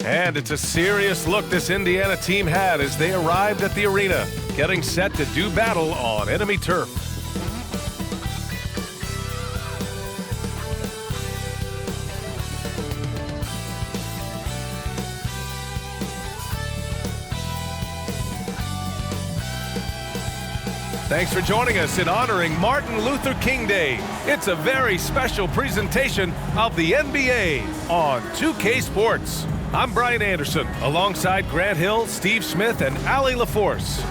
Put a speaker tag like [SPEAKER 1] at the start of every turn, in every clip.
[SPEAKER 1] And it's a serious look this Indiana team had as they arrived at the arena, getting set to do battle on enemy turf. Thanks for joining us in honoring Martin Luther King Day. It's a very special presentation of the NBA on 2K Sports. I'm Brian Anderson, alongside Grant Hill, Steve Smith, and Allie LaForce.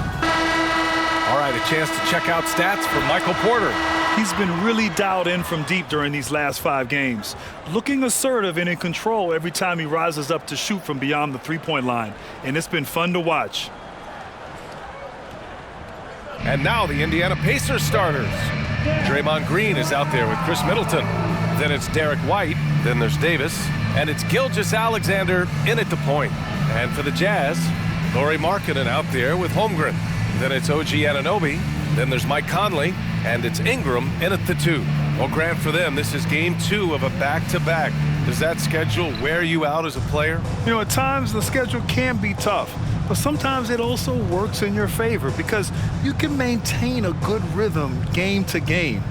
[SPEAKER 1] All right, a chance to check out stats from Michael Porter.
[SPEAKER 2] He's been really dialed in from deep during these last 5 games, looking assertive and in control every time he rises up to shoot from beyond the three-point line, and it's been fun to watch.
[SPEAKER 1] And now the Indiana Pacers starters. Draymond Green is out there with Chris Middleton. Then it's Derek White. Then there's Davis. And it's Gilgeous-Alexander in at the point. And for the Jazz, Lauri Markkanen out there with Holmgren. Then it's OG Anunoby. Then there's Mike Conley. And it's Ingram in at the 2. Well, Grant, for them, this is game 2 of a back-to-back. Does that schedule wear you out as a player?
[SPEAKER 2] You know, at times the schedule can be tough, but sometimes it also works in your favor because you can maintain a good rhythm game to game.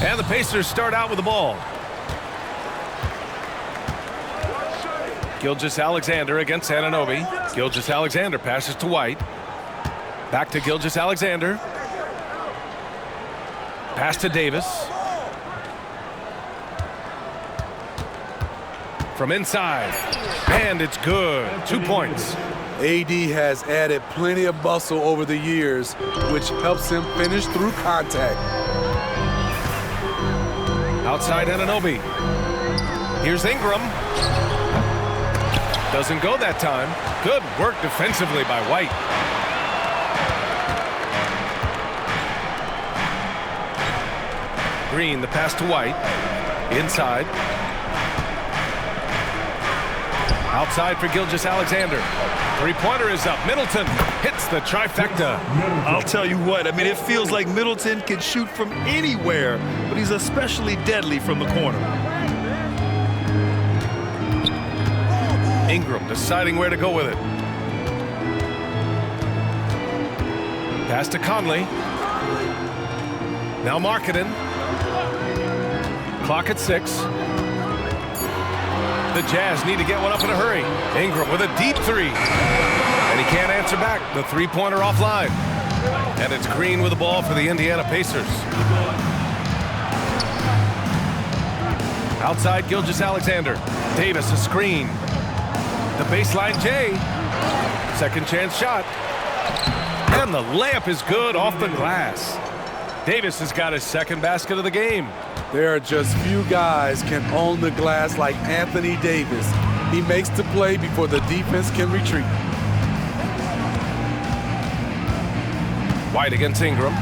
[SPEAKER 1] And the Pacers start out with the ball. Gilgeous-Alexander against Anunoby. Gilgeous-Alexander passes to White. Back to Gilgeous-Alexander. Pass to Davis. From inside. And it's good. 2 points.
[SPEAKER 3] AD has added plenty of muscle over the years, which helps him finish through contact.
[SPEAKER 1] Outside Anunoby. Here's Ingram. Doesn't go that time. Good work defensively by White. Green, the pass to White. Inside. Outside for Gilgeous-Alexander. Three-pointer is up. Middleton hits the trifecta.
[SPEAKER 2] I'll tell you what, I mean, it feels like Middleton can shoot from anywhere, but he's especially deadly from the corner.
[SPEAKER 1] Ingram deciding where to go with it. Pass to Conley. Now Markkanen. Clock at 6. The Jazz need to get one up in a hurry. Ingram with a deep 3. And he can't answer back. The three-pointer offline. And it's Green with the ball for the Indiana Pacers. Outside Gilgeous-Alexander. Davis a screen. The baseline J. Second chance shot. And the layup is good off the glass. Davis has got his second basket of the game.
[SPEAKER 3] There are just few guys can own the glass like Anthony Davis. He makes the play before the defense can retreat.
[SPEAKER 1] White against Ingram.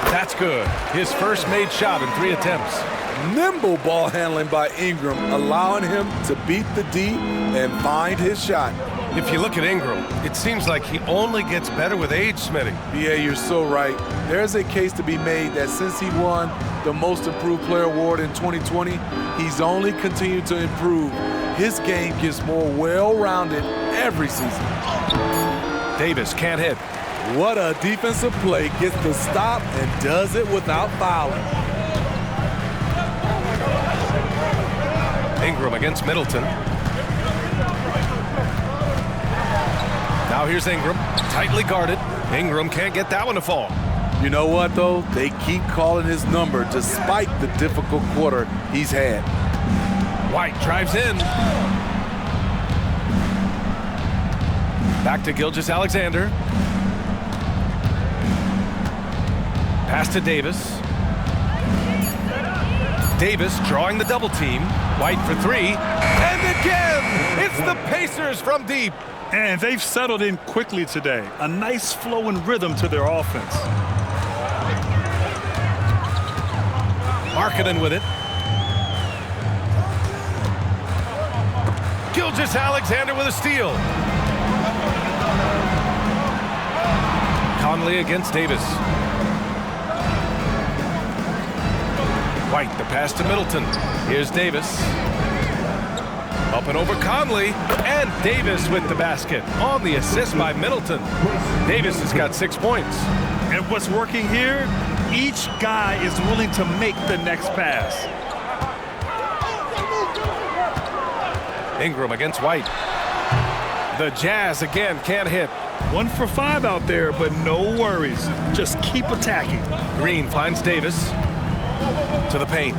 [SPEAKER 1] That's good. His first made shot in 3 attempts.
[SPEAKER 3] Nimble ball handling by Ingram, allowing him to beat the D and find his shot.
[SPEAKER 1] If you look at Ingram, it seems like he only gets better with age, Smitty.
[SPEAKER 3] Yeah, you're so right. There's a case to be made that since he won the Most Improved Player Award in 2020, he's only continued to improve. His game gets more well-rounded every season.
[SPEAKER 1] Davis can't hit.
[SPEAKER 3] What a defensive play. Gets the stop and does it without fouling.
[SPEAKER 1] Ingram against Middleton. Now here's Ingram, tightly guarded. Ingram can't get that one to fall.
[SPEAKER 3] You know what, though? They keep calling his number despite the difficult quarter he's had.
[SPEAKER 1] White drives in. Back to Gilgeous-Alexander. Pass to Davis. Davis drawing the double team. White for 3. And again, it's the Pacers from deep.
[SPEAKER 2] And they've settled in quickly today. A nice flow and rhythm to their offense.
[SPEAKER 1] Markkanen with it. Gilgeous-Alexander with a steal. Conley against Davis. White, the pass to Middleton. Here's Davis. Up and over Conley, and Davis with the basket on the assist by Middleton. Davis has got 6 points.
[SPEAKER 2] And what's working here, each guy is willing to make the next pass.
[SPEAKER 1] Ingram against White. The Jazz again can't hit.
[SPEAKER 2] 1 for 5 out there, but no worries. Just keep attacking.
[SPEAKER 1] Green finds Davis to the paint.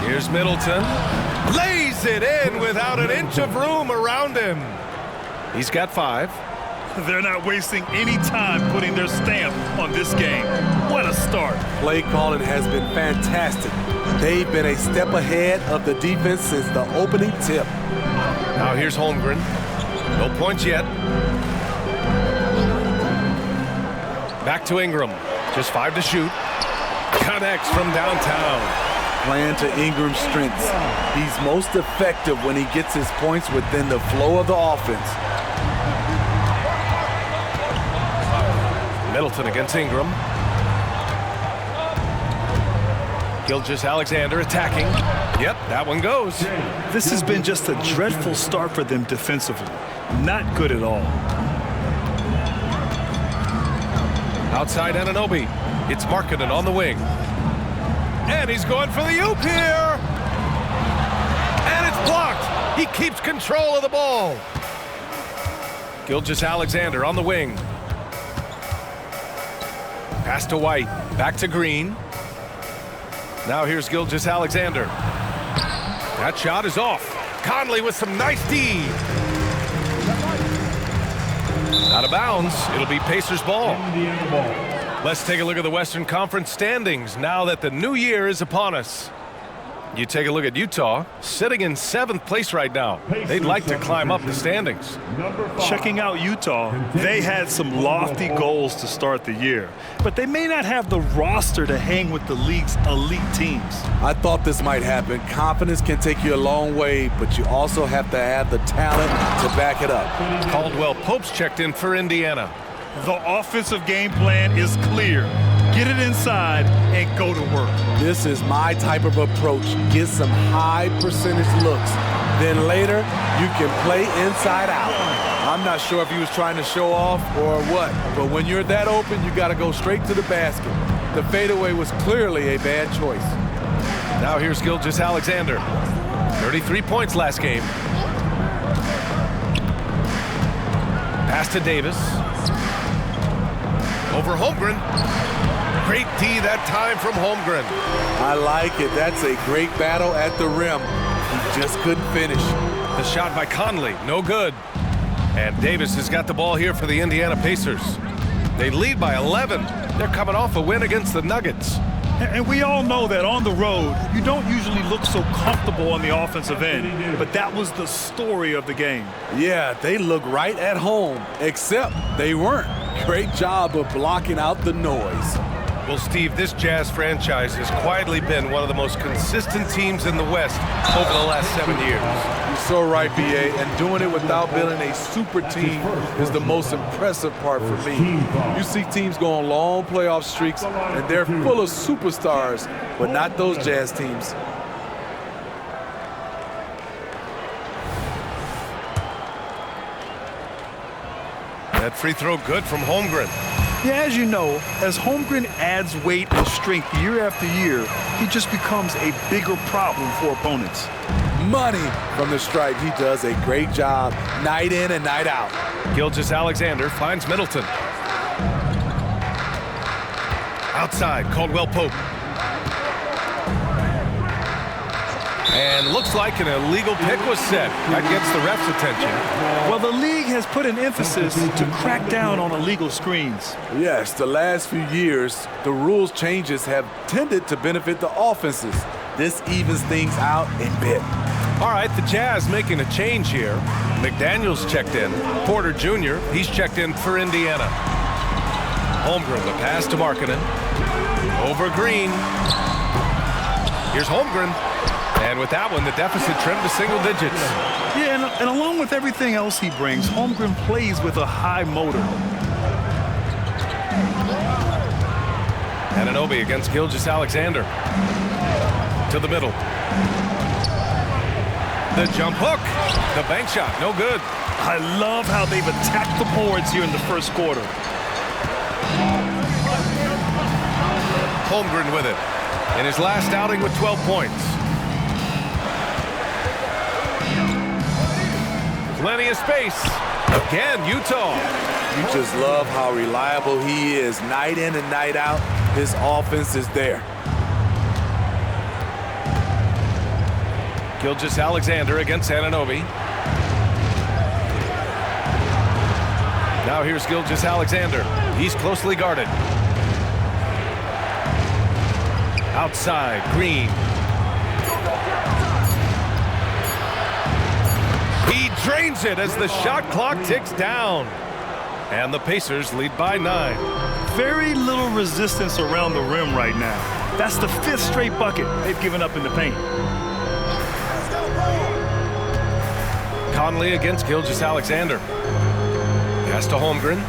[SPEAKER 1] Here's Middleton. Lays it in without an inch of room around him. He's got 5.
[SPEAKER 2] They're not wasting any time putting their stamp on this game. What a start.
[SPEAKER 3] Play calling has been fantastic. They've been a step ahead of the defense since the opening tip.
[SPEAKER 1] Now here's Holmgren. No points yet. Back to Ingram. Just 5 to shoot. Connects from downtown.
[SPEAKER 3] Playing to Ingram's strengths. He's most effective when he gets his points within the flow of the offense.
[SPEAKER 1] Middleton against Ingram. Gilgeous-Alexander attacking. Yep, that one goes.
[SPEAKER 2] This has been just a dreadful start for them defensively. Not good at all.
[SPEAKER 1] Outside Anunoby. It's Markkanen on the wing. And he's going for the oop here. And it's blocked. He keeps control of the ball. Gilgeous-Alexander on the wing. Pass to White. Back to Green. Now here's Gilgeous-Alexander. That shot is off. Conley with some nice D. Out of bounds. It'll be Pacers ball. Let's take a look at the Western Conference standings now that the new year is upon us. You take a look at Utah, sitting in 7th place right now. They'd like to climb up the standings.
[SPEAKER 2] Checking out Utah, they had some lofty goals to start the year, but they may not have the roster to hang with the league's elite teams.
[SPEAKER 3] I thought this might happen. Confidence can take you a long way, but you also have to have the talent to back it up.
[SPEAKER 1] Caldwell Pope's checked in for Indiana.
[SPEAKER 2] The offensive game plan is clear. Get it inside and go to work.
[SPEAKER 3] This is my type of approach. Get some high percentage looks. Then later, you can play inside out. I'm not sure if he was trying to show off or what, but when you're that open, you got to go straight to the basket. The fadeaway was clearly a bad choice.
[SPEAKER 1] Now here's Gilgeous-Alexander. 33 points last game. Pass to Davis. Over Holmgren. Great D that time from Holmgren.
[SPEAKER 3] I like it. That's a great battle at the rim. He just couldn't finish.
[SPEAKER 1] The shot by Conley, no good. And Davis has got the ball here for the Indiana Pacers. They lead by 11. They're coming off a win against the Nuggets.
[SPEAKER 2] And we all know that on the road, you don't usually look so comfortable on the offensive end, but that was the story of the game.
[SPEAKER 3] Yeah, they look right at home, except they weren't. Great job of blocking out the noise.
[SPEAKER 1] Well, Steve, this Jazz franchise has quietly been one of the most consistent teams in the West over the last 7 years.
[SPEAKER 3] You're so right, B.A., and doing it without building a super team is the most impressive part for me. You see teams go on long playoff streaks, and they're full of superstars, but not those Jazz teams.
[SPEAKER 1] That free throw good from Holmgren.
[SPEAKER 2] Yeah, as you know, as Holmgren adds weight and strength year after year, he just becomes a bigger problem for opponents.
[SPEAKER 3] Money from the stripe. He does a great job night in and night out.
[SPEAKER 1] Gilgeous-Alexander finds Middleton. Outside, Caldwell Pope. And looks like an illegal pick was set. That gets the ref's attention.
[SPEAKER 2] Well, the league has put an emphasis to crack down on illegal screens.
[SPEAKER 3] Yes, the last few years, the rules changes have tended to benefit the offenses. This evens things out a bit.
[SPEAKER 1] All right, the Jazz making a change here. McDaniels checked in. Porter Jr., he's checked in for Indiana. Holmgren, the pass to Markkanen. Over Green. Here's Holmgren. And with that one, the deficit trimmed to single digits.
[SPEAKER 2] Yeah, and along with everything else he brings, Holmgren plays with a high motor.
[SPEAKER 1] Anunoby against Gilgeous-Alexander. To the middle. The jump hook. The bank shot. No good.
[SPEAKER 2] I love how they've attacked the boards here in the first quarter.
[SPEAKER 1] Holmgren with it. In his last outing with 12 points. Plenty of space. Again, Utah.
[SPEAKER 3] You just love how reliable he is night in and night out. His offense is there.
[SPEAKER 1] Gilgeous-Alexander against Anunoby. Now here's Gilgeous-Alexander. He's closely guarded. Outside, Green. He drains it as the shot clock ticks down. And the Pacers lead by 9.
[SPEAKER 2] Very little resistance around the rim right now. That's the 5th straight bucket they've given up in the paint.
[SPEAKER 1] Conley against Gilgeous-Alexander. Pass to Holmgren.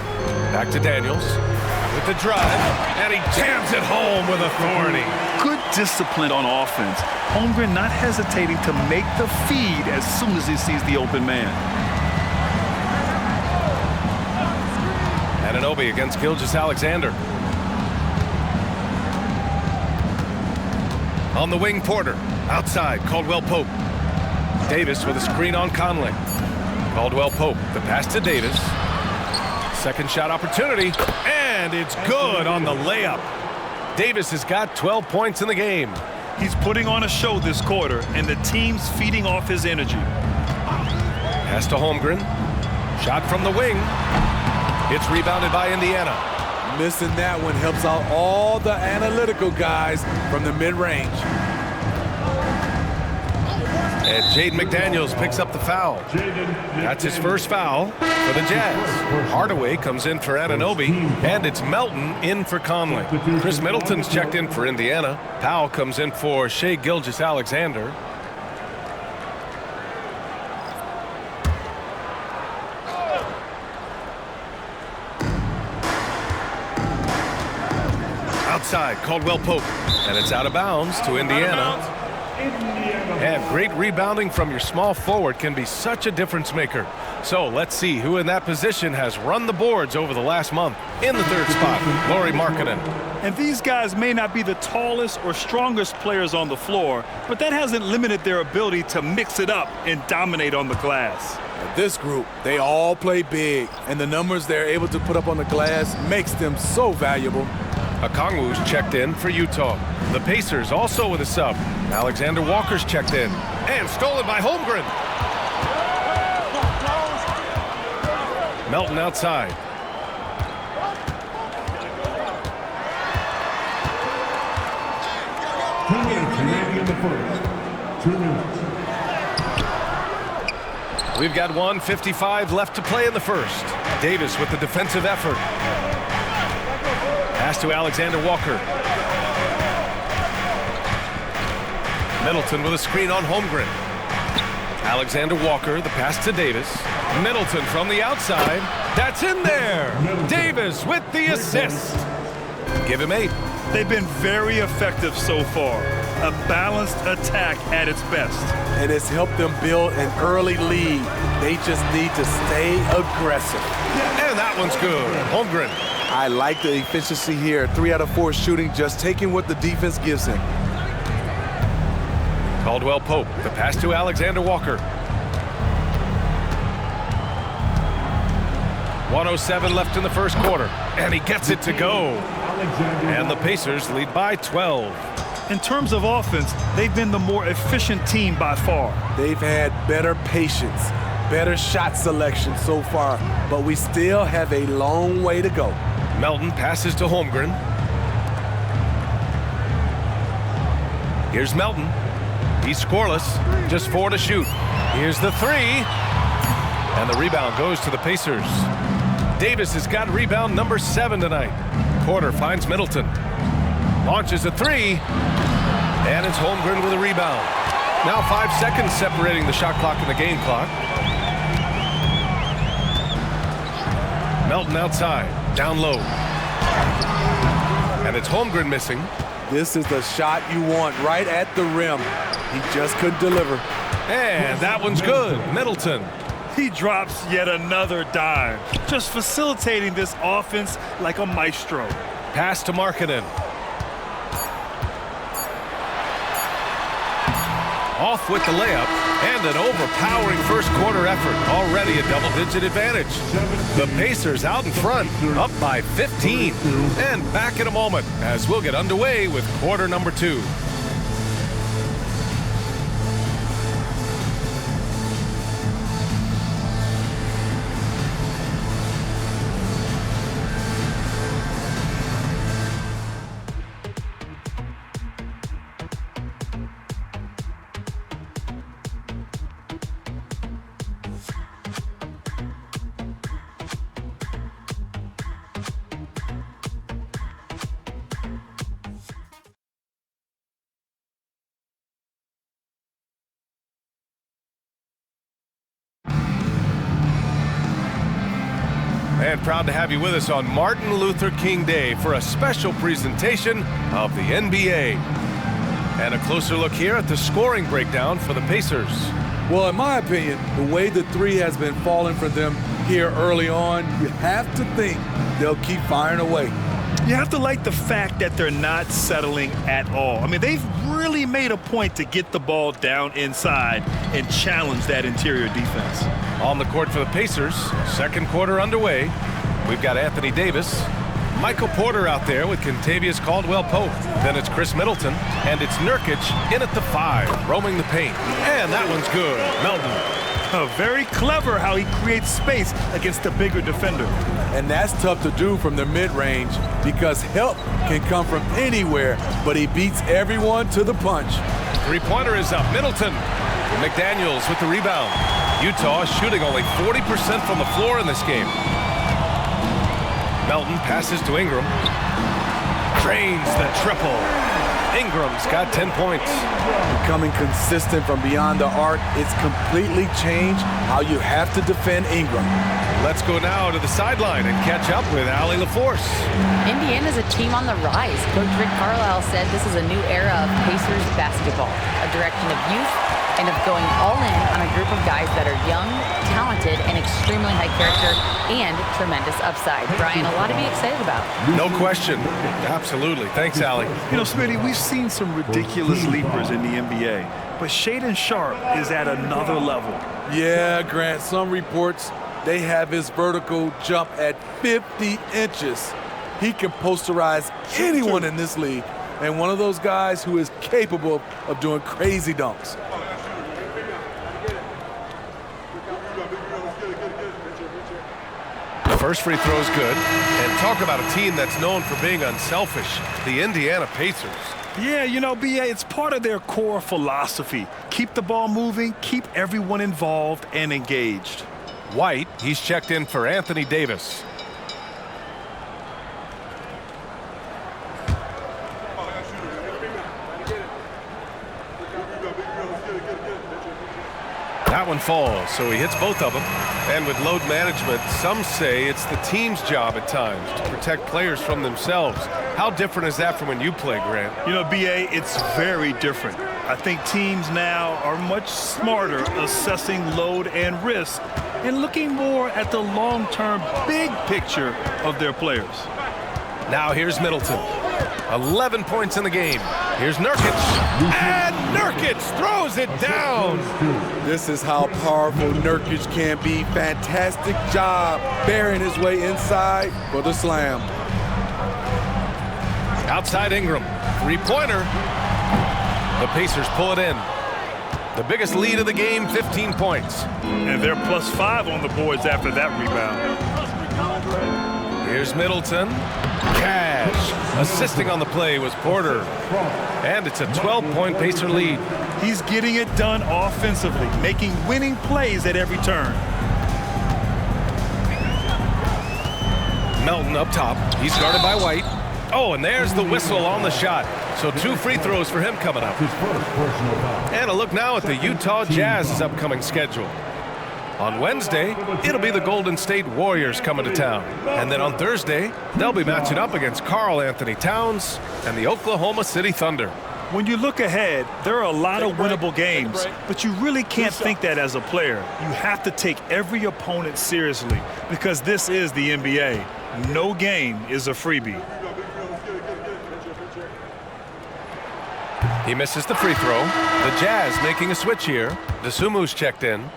[SPEAKER 1] Back to Daniels. With the drive. And he jams it home with authority.
[SPEAKER 2] Good discipline on offense. Holmgren not hesitating to make the feed as soon as he sees the open man.
[SPEAKER 1] Anunoby against Gilgeous-Alexander. On the wing, Porter. Outside, Caldwell-Pope. Davis with a screen on Conley. Caldwell-Pope, the pass to Davis. Second shot opportunity, and it's good on the layup. Davis has got 12 points in the game.
[SPEAKER 2] He's putting on a show this quarter, and the team's feeding off his energy.
[SPEAKER 1] Pass to Holmgren. Shot from the wing. It's rebounded by Indiana.
[SPEAKER 3] Missing that one helps out all the analytical guys from the mid-range.
[SPEAKER 1] And Jaden McDaniels picks up the foul. That's his first foul for the Jazz. Hardaway comes in for Anunoby, and it's Melton in for Conley. Chris Middleton's checked in for Indiana. Powell comes in for Shai Gilgeous-Alexander. Outside, Caldwell-Pope, and it's out of bounds to Indiana. And great rebounding from your small forward can be such a difference maker. So let's see who in that position has run the boards over the last month. In the third spot, Lauri Markkanen.
[SPEAKER 2] And these guys may not be the tallest or strongest players on the floor, but that hasn't limited their ability to mix it up and dominate on the glass.
[SPEAKER 3] This group, they all play big, and the numbers they're able to put up on the glass makes them so valuable.
[SPEAKER 1] Okongwu's checked in for Utah. The Pacers also with a sub. Alexander Walker's checked in. And stolen by Holmgren. Melton outside. We've got 1:55 left to play in the first. Davis with the defensive effort. Pass to Alexander Walker. Middleton with a screen on Holmgren. Alexander Walker, the pass to Davis. Middleton from the outside. That's in there. Davis with the assist. Give him 8.
[SPEAKER 2] They've been very effective so far. A balanced attack at its best.
[SPEAKER 3] And it's helped them build an early lead. They just need to stay aggressive.
[SPEAKER 1] And that one's good. Holmgren.
[SPEAKER 3] I like the efficiency here. 3 out of 4 shooting, just taking what the defense gives him.
[SPEAKER 1] Caldwell-Pope, the pass to Alexander Walker. 1:07 left in the first quarter, and he gets it to go. And the Pacers lead by 12.
[SPEAKER 2] In terms of offense, they've been the more efficient team by far.
[SPEAKER 3] They've had better patience, better shot selection so far, but we still have a long way to go.
[SPEAKER 1] Melton passes to Holmgren. Here's Melton. He's scoreless, just 4 to shoot. Here's the 3. And the rebound goes to the Pacers. Davis has got rebound number 7 tonight. Porter finds Middleton. Launches a 3. And it's Holmgren with a rebound. Now 5 seconds separating the shot clock and the game clock. Melton outside, down low. And it's Holmgren missing.
[SPEAKER 3] This is the shot you want right at the rim. He just couldn't deliver.
[SPEAKER 1] And that one's good. Middleton.
[SPEAKER 2] He drops yet another dime, just facilitating this offense like a maestro.
[SPEAKER 1] Pass to Markkanen. Off with the layup, and an overpowering first quarter effort. Already a double-digit advantage. The Pacers out in front, up by 15. And back in a moment as we'll get underway with quarter number 2. And proud to have you with us on Martin Luther King Day for a special presentation of the NBA. And a closer look here at the scoring breakdown for the Pacers.
[SPEAKER 3] Well, in my opinion, the way the three has been falling for them here early on, you have to think they'll keep firing away.
[SPEAKER 2] You have to like the fact that they're not settling at all. I mean, they've really made a point to get the ball down inside and challenge that interior defense.
[SPEAKER 1] On the court for the Pacers, second quarter underway. We've got Anthony Davis, Michael Porter out there with Kentavious Caldwell-Pope. Then it's Chris Middleton, and it's Nurkic in at the 5, roaming the paint. And that one's good. Melton.
[SPEAKER 2] Very clever how he creates space against the bigger defender.
[SPEAKER 3] And that's tough to do from the mid-range because help can come from anywhere, but he beats everyone to the punch.
[SPEAKER 1] Three-pointer is up. Middleton. McDaniels with the rebound. Utah shooting only 40% from the floor in this game. Melton passes to Ingram. Drains the triple. Ingram's got 10 points.
[SPEAKER 3] Becoming consistent from beyond the arc, it's completely changed how you have to defend Ingram.
[SPEAKER 1] Let's go now to the sideline and catch up with Allie LaForce.
[SPEAKER 4] Indiana's a team on the rise. Coach Rick Carlisle said this is a new era of Pacers basketball, a direction of youth and of going all in on a group of guys that are young, talented, and extremely high character and tremendous upside. Brian, a lot to be excited about.
[SPEAKER 1] No question. Absolutely. Thanks, Allie.
[SPEAKER 2] You know, Smitty, we've seen some ridiculous leapers in the NBA, but Shaedon Sharpe is at another level.
[SPEAKER 3] Yeah, Grant, some reports they have his vertical jump at 50 inches. He can posterize anyone in this league, and one of those guys who is capable of doing crazy dunks.
[SPEAKER 1] The first free throw is good. And talk about a team that's known for being unselfish, the Indiana Pacers.
[SPEAKER 2] Yeah, you know, BA, it's part of their core philosophy. Keep the ball moving, keep everyone involved and engaged.
[SPEAKER 1] White, he's checked in for Anthony Davis. That one falls, so he hits both of them. And with load management, some say it's the team's job at times to protect players from themselves. How different is that from when you play, Grant?
[SPEAKER 2] You know, BA, it's very different. I think teams now are much smarter assessing load and risk and looking more at the long-term big picture of their players.
[SPEAKER 1] Now here's Middleton. 11 points in the game. Here's Nurkic. And Nurkic throws it down.
[SPEAKER 3] This is how powerful Nurkic can be. Fantastic job bearing his way inside for the slam.
[SPEAKER 1] Outside Ingram. Three-pointer. The Pacers pull it in. The biggest lead of the game, 15 points.
[SPEAKER 2] And they're +5 on the boards after that rebound.
[SPEAKER 1] Here's Middleton. Cash. Assisting on the play was Porter. And it's a 12-point Pacer lead.
[SPEAKER 2] He's getting it done offensively, making winning plays at every turn.
[SPEAKER 1] Melton up top. He's guarded by White. Oh, and there's the whistle on the shot. So 2 free throws for him coming up. And a look now at the Utah Jazz's upcoming schedule. On Wednesday, it'll be the Golden State Warriors coming to town. And then on Thursday, they'll be matching up against Karl Anthony Towns and the Oklahoma City Thunder.
[SPEAKER 2] When you look ahead, there are a lot of winnable games, but you really can't think that as a player. You have to take every opponent seriously because this is the NBA. No game is a freebie.
[SPEAKER 1] He misses the free throw. The Jazz making a switch here. Dosunmu's checked in.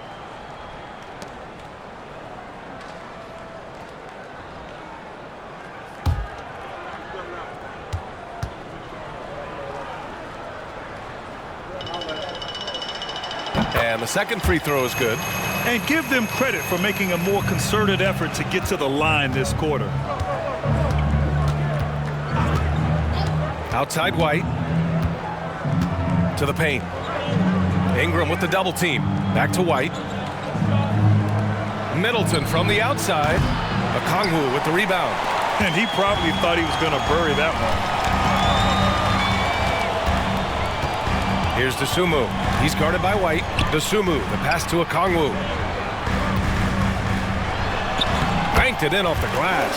[SPEAKER 1] And the second free throw is good.
[SPEAKER 2] And give them credit for making a more concerted effort to get to the line this quarter.
[SPEAKER 1] Outside White. To the paint. Ingram with the double team. Back to White. Middleton from the outside. Okongwu with the rebound.
[SPEAKER 2] And he probably thought he was going to bury that one.
[SPEAKER 1] Here's Dosunmu. He's guarded by White. Dosunmu, the pass to Okongwu. Banked it in off the glass.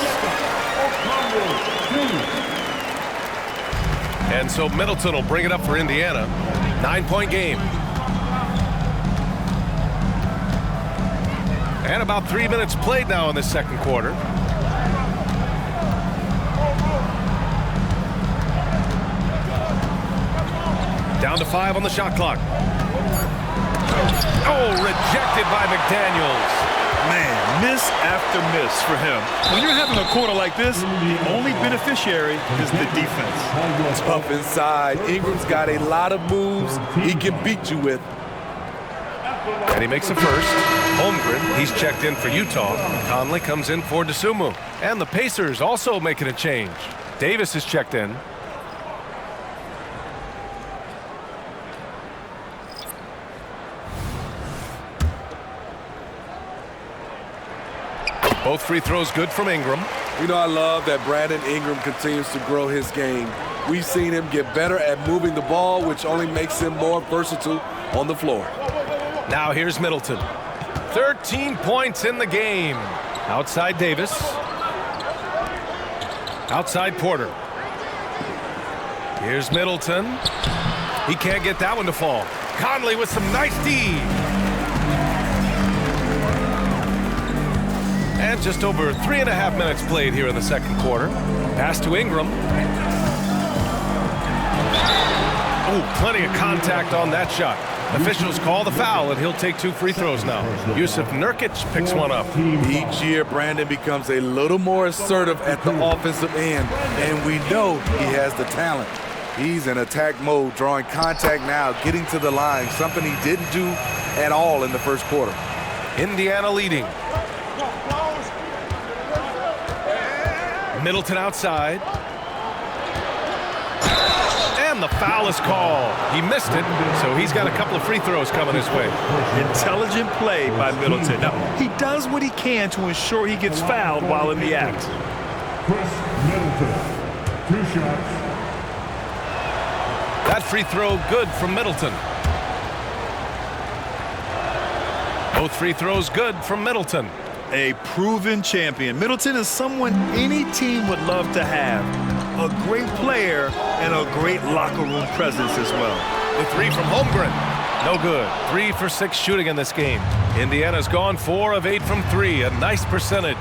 [SPEAKER 1] And so Middleton will bring it up for Indiana. 9-point game. And about 3 minutes played now in this second quarter. Down to 5 on the shot clock. Oh, rejected by McDaniels.
[SPEAKER 2] Man, miss after miss for him. When you're having a quarter like this, the only beneficiary is the defense.
[SPEAKER 3] Tough inside. Ingram's got a lot of moves he can beat you with.
[SPEAKER 1] And he makes the first. Holmgren, he's checked in for Utah. Conley comes in for Dosunmu. And the Pacers also making a change. Davis is checked in. Both free throws good from Ingram.
[SPEAKER 3] You know, I love that Brandon Ingram continues to grow his game. We've seen him get better at moving the ball, which only makes him more versatile on the floor.
[SPEAKER 1] Now here's Middleton. 13 points in the game. Outside Davis. Outside Porter. Here's Middleton. He can't get that one to fall. Conley with some nice D. And just over 3.5 minutes played here in the second quarter. Pass to Ingram. Oh, plenty of contact on that shot. Officials call the foul, and he'll take 2 free throws now. Yusuf Nurkic picks one up.
[SPEAKER 3] Each year, Brandon becomes a little more assertive at the offensive end, and we know he has the talent. He's in attack mode, drawing contact now, getting to the line, something he didn't do at all in the first quarter.
[SPEAKER 1] Indiana leading. Middleton outside. And the foul is called. He missed it, so he's got a couple of free throws coming his way.
[SPEAKER 2] Intelligent play by Middleton. Now, he does what he can to ensure he gets fouled while in the act.
[SPEAKER 5] Chris Middleton, 2 shots.
[SPEAKER 1] That free throw good from Middleton. Both free throws good from Middleton.
[SPEAKER 2] A proven champion. Middleton is someone any team would love to have. A great player and a great locker room presence as well.
[SPEAKER 1] The 3 from Holmgren. No good. 3 for 6 shooting in this game. Indiana's gone 4 of 8 from 3. A nice percentage.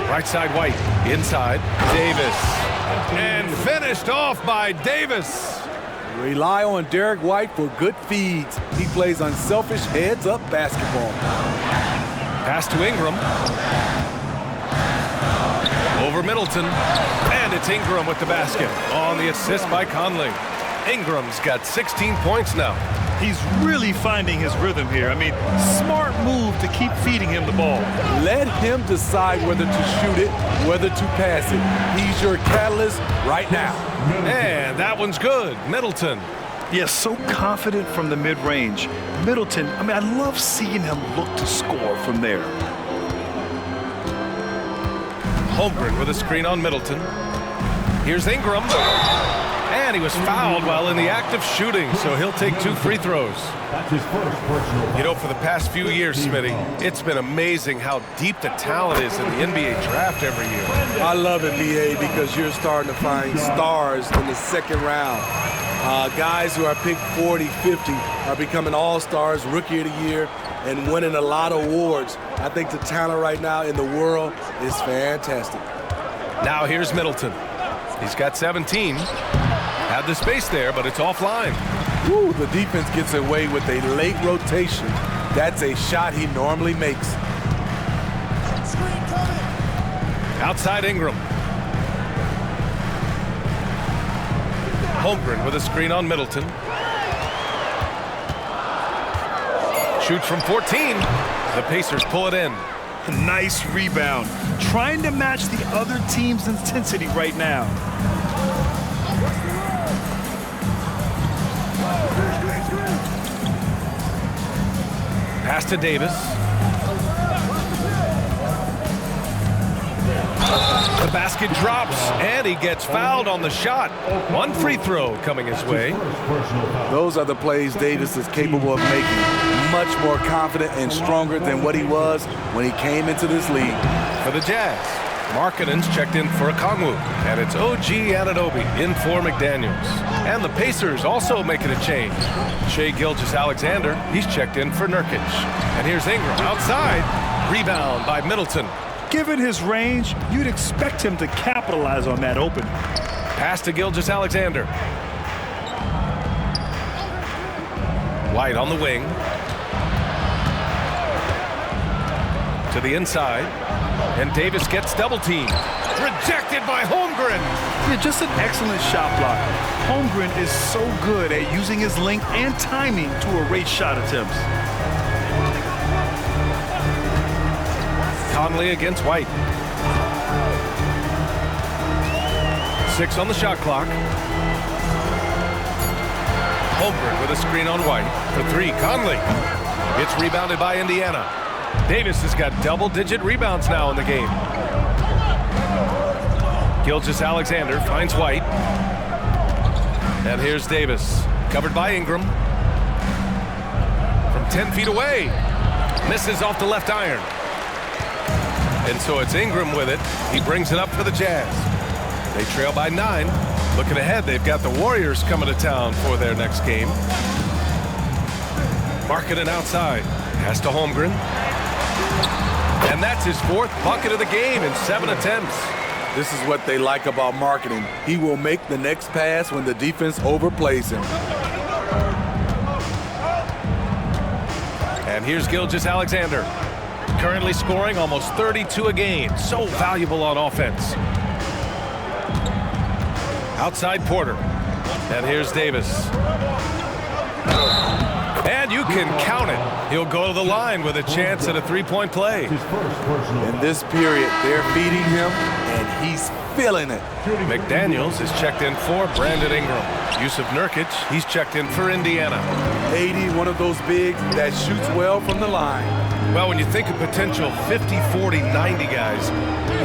[SPEAKER 1] Right side White. Inside. Davis. And finished off by Davis.
[SPEAKER 3] Rely on Derek White for good feeds. He plays unselfish heads-up basketball.
[SPEAKER 1] Pass to Ingram. Over Middleton. And it's Ingram with the basket. On the assist by Conley. Ingram's got 16 points now.
[SPEAKER 2] He's really finding his rhythm here. I mean, smart move to keep feeding him the ball.
[SPEAKER 3] Let him decide whether to shoot it, whether to pass it. He's your catalyst right now.
[SPEAKER 1] And that one's good. Middleton.
[SPEAKER 2] Yes, so confident from the mid-range. Middleton, I mean, I love seeing him look to score from there.
[SPEAKER 1] Holmgren with a screen on Middleton. Here's Ingram. And he was fouled while in the act of shooting, so he'll take 2 free throws.
[SPEAKER 5] That's his first personal.
[SPEAKER 1] You know, for the past few years, Smitty, it's been amazing how deep the talent is in the NBA draft every year.
[SPEAKER 3] I love it, BA, because you're starting to find stars in the second round. Guys who are picked 40, 50 are becoming all-stars, rookie of the year, and winning a lot of awards. I think the talent right now in the world is fantastic.
[SPEAKER 1] Now here's Middleton. He's got 17. Had the space there, but it's offline.
[SPEAKER 3] Woo, the defense gets away with a late rotation. That's a shot he normally makes.
[SPEAKER 1] Outside Ingram. Holmgren with a screen on Middleton. Shoots from 14. The Pacers pull it in.
[SPEAKER 2] Nice rebound. Trying to match the other team's intensity right now.
[SPEAKER 1] Pass to Davis. The basket drops, and he gets fouled on the shot. 1 free throw coming his way.
[SPEAKER 3] Those are the plays Davis is capable of making. Much more confident and stronger than what he was when he came into this league.
[SPEAKER 1] For the Jazz, Markkanen's checked in for Okongwu, and it's OG Anunoby in for McDaniels. And the Pacers also making a change. Shai Gilgeous-Alexander, he's checked in for Nurkic. And here's Ingram outside. Rebound by Middleton.
[SPEAKER 2] Given his range, you'd expect him to capitalize on that opening.
[SPEAKER 1] Pass to Gilgeous-Alexander. White on the wing. To the inside. And Davis gets double-teamed. Rejected by Holmgren.
[SPEAKER 2] Yeah, just an excellent shot blocker. Holmgren is so good at using his length and timing to erase shot attempts.
[SPEAKER 1] Conley against White. 6 on the shot clock. Holmgren with a screen on White. For 3, Conley. It's rebounded by Indiana. Davis has got double-digit rebounds now in the game. Gilgeous-Alexander finds White. And here's Davis, covered by Ingram. From 10 feet away. Misses off the left iron. And so it's Ingram with it. He brings it up for the Jazz. They trail by 9. Looking ahead, they've got the Warriors coming to town for their next game. Markkanen outside. Pass to Holmgren. And that's his 4th bucket of the game in 7 attempts.
[SPEAKER 3] This is what they like about Markkanen. He will make the next pass when the defense overplays him.
[SPEAKER 1] And here's Gilgeous-Alexander. Currently scoring almost 32 a game. So valuable on offense. Outside Porter. And here's Davis. And you can count it. He'll go to the line with a chance at a 3-point play.
[SPEAKER 3] In this period, they're feeding him, and he's feeling it.
[SPEAKER 1] McDaniels is checked in for Brandon Ingram. Yusuf Nurkic, he's checked in for Indiana.
[SPEAKER 3] 80, one of those bigs that shoots well from the line.
[SPEAKER 1] Well, when you think of potential 50, 40, 90 guys,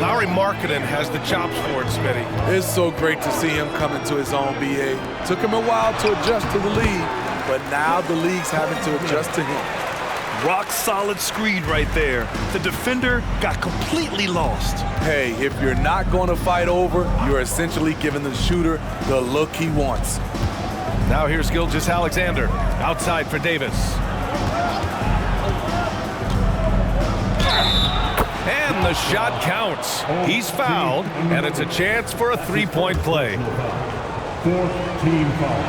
[SPEAKER 1] Lauri Markkanen has the chops for it, Smitty.
[SPEAKER 3] It's so great to see him come into his own, BA. Took him a while to adjust to the league, but now the league's having to adjust to him.
[SPEAKER 2] Rock solid screen right there. The defender got completely lost.
[SPEAKER 3] Hey, if you're not going to fight over, you're essentially giving the shooter the look he wants.
[SPEAKER 1] Now here's Gilgeous-Alexander outside for Davis. And the shot counts. He's fouled, and it's a chance for a 3-point play.
[SPEAKER 5] 4th team foul.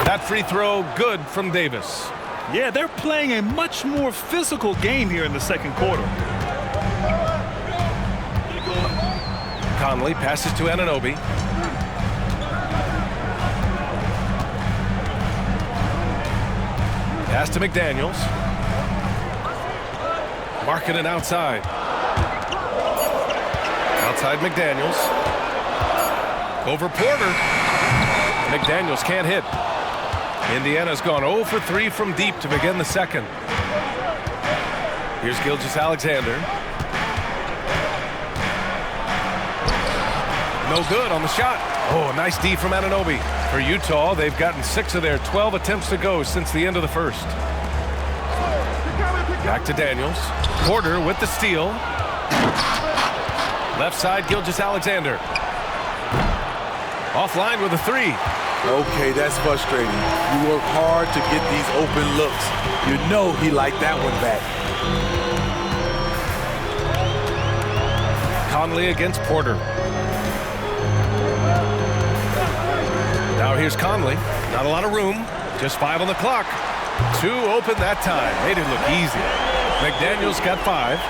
[SPEAKER 1] That free throw good from Davis.
[SPEAKER 2] Yeah, they're playing a much more physical game here in the second quarter.
[SPEAKER 1] Conley passes to Anunoby. Pass to McDaniels. Markkanen outside. Outside McDaniels. Over Porter. McDaniels can't hit. Indiana's gone 0 for 3 from deep to begin the second. Here's Gilgeous-Alexander. No good on the shot. Oh, nice D from Anunoby. For Utah, they've gotten 6 of their 12 attempts to go since the end of the first. Back to Daniels. Porter with the steal. Left side, Gilgeous-Alexander. Offline with a 3.
[SPEAKER 3] Okay, that's frustrating. You work hard to get these open looks. You know he liked that one back.
[SPEAKER 1] Conley against Porter. Now here's Conley. Not a lot of room. Just 5 on the clock. 2 open that time. Made it look easy. McDaniels got 5.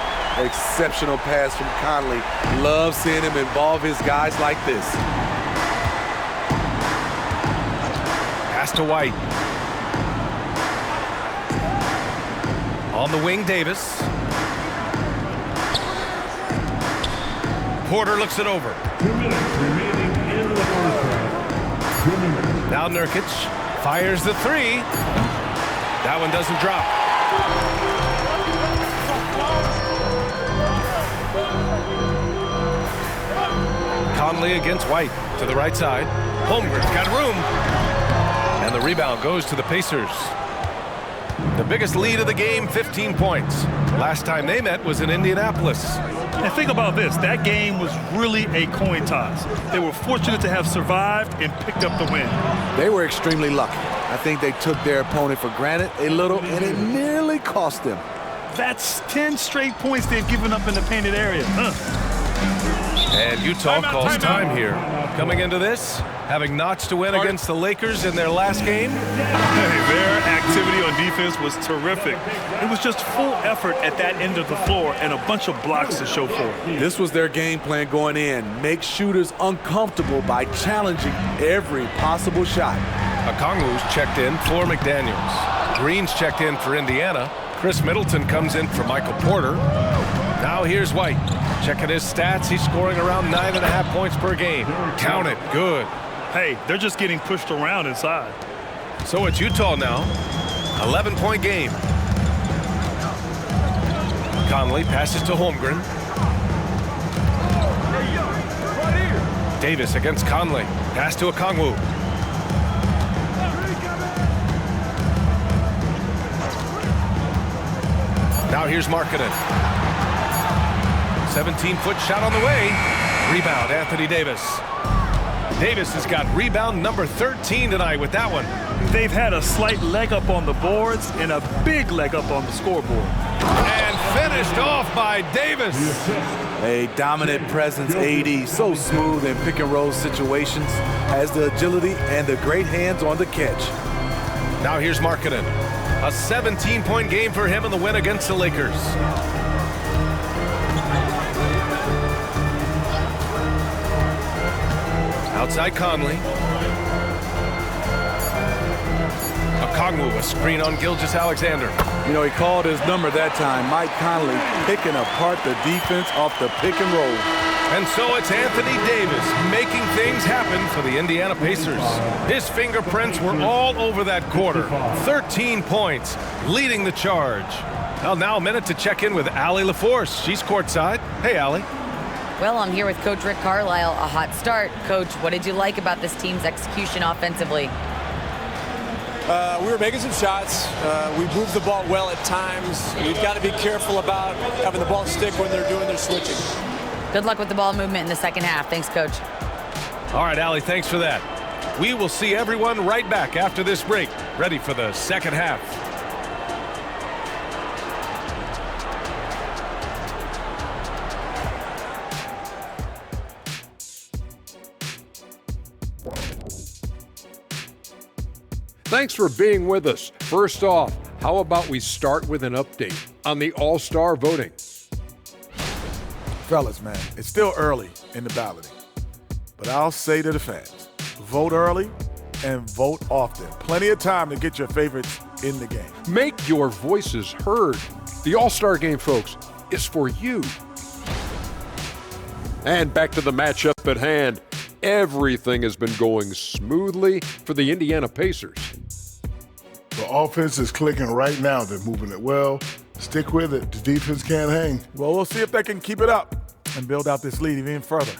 [SPEAKER 3] Exceptional pass from Conley. Love seeing him involve his guys like this.
[SPEAKER 1] Pass to White. On the wing, Davis. Porter looks it over.
[SPEAKER 5] 2 minutes remaining in the first half. 2 minutes.
[SPEAKER 1] Now Nurkic fires the 3. That one doesn't drop. Conley against White to the right side. Holmgren's got room. And the rebound goes to the Pacers. The biggest lead of the game, 15 points. Last time they met was in Indianapolis.
[SPEAKER 2] And think about this. That game was really a coin toss. They were fortunate to have survived and picked up the win.
[SPEAKER 3] They were extremely lucky. I think they took their opponent for granted a little, and it nearly cost them.
[SPEAKER 2] That's 10 straight points they've given up in the painted area.
[SPEAKER 1] And Utah calls time here. Coming into this, having notched to win against the Lakers in their last game.
[SPEAKER 2] Their activity on defense was terrific. It was just full effort at that end of the floor and a bunch of blocks to show for it.
[SPEAKER 3] This was their game plan going in. Make shooters uncomfortable by challenging every possible shot.
[SPEAKER 1] Okongwu's checked in for McDaniels. Green's checked in for Indiana. Chris Middleton comes in for Michael Porter. Now here's White. Checking his stats, he's scoring around 9.5 points per game. Count it, good.
[SPEAKER 2] Hey, they're just getting pushed around inside.
[SPEAKER 1] So it's Utah now. 11-point game. Conley passes to Holmgren. Davis against Conley. Pass to Okongwu. Now here's Markkanen. 17-foot shot on the way. Rebound, Anthony Davis. Davis has got rebound number 13 tonight with that one.
[SPEAKER 2] They've had a slight leg up on the boards and a big leg up on the scoreboard.
[SPEAKER 1] And finished off by Davis.
[SPEAKER 3] A dominant presence, AD, so smooth in pick and roll situations, has the agility and the great hands on the catch.
[SPEAKER 1] Now here's Markkanen. A 17-point game for him in the win against the Lakers. Outside Conley. Okongwu, a screen on Gilgeous-Alexander.
[SPEAKER 3] You know, he called his number that time. Mike Conley picking apart the defense off the pick and roll.
[SPEAKER 1] And so it's Anthony Davis making things happen for the Indiana Pacers. His fingerprints were all over that quarter. 13 points, leading the charge. Well, now a minute to check in with Allie LaForce. She's courtside. Hey, Allie.
[SPEAKER 4] Well, I'm here with Coach Rick Carlisle. A hot start. Coach, what did you like about this team's execution offensively?
[SPEAKER 6] We were making some shots. We moved the ball well at times. We've got to be careful about having the ball stick when they're doing their switching.
[SPEAKER 4] Good luck with the ball movement in the second half. Thanks, Coach.
[SPEAKER 1] All right, Allie, thanks for that. We will see everyone right back after this break, ready for the second half.
[SPEAKER 7] Thanks for being with us. First off, how about we start with an update on the All-Star voting?
[SPEAKER 8] Fellas, man, it's still early in the balloting, but I'll say to the fans, vote early and vote often. Plenty of time to get your favorites in the game.
[SPEAKER 7] Make your voices heard. The All-Star Game, folks, is for you. And back to the matchup at hand. Everything has been going smoothly for the Indiana Pacers.
[SPEAKER 5] The offense is clicking right now. They're moving it well. Stick with it. The defense can't hang.
[SPEAKER 8] Well, we'll see if they can keep it up and build out this lead even further.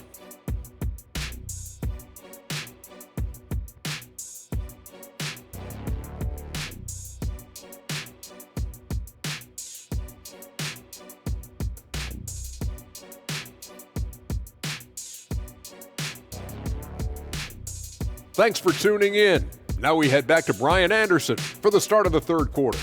[SPEAKER 7] Thanks for tuning in. Now we head back to Brian Anderson for the start of the third quarter.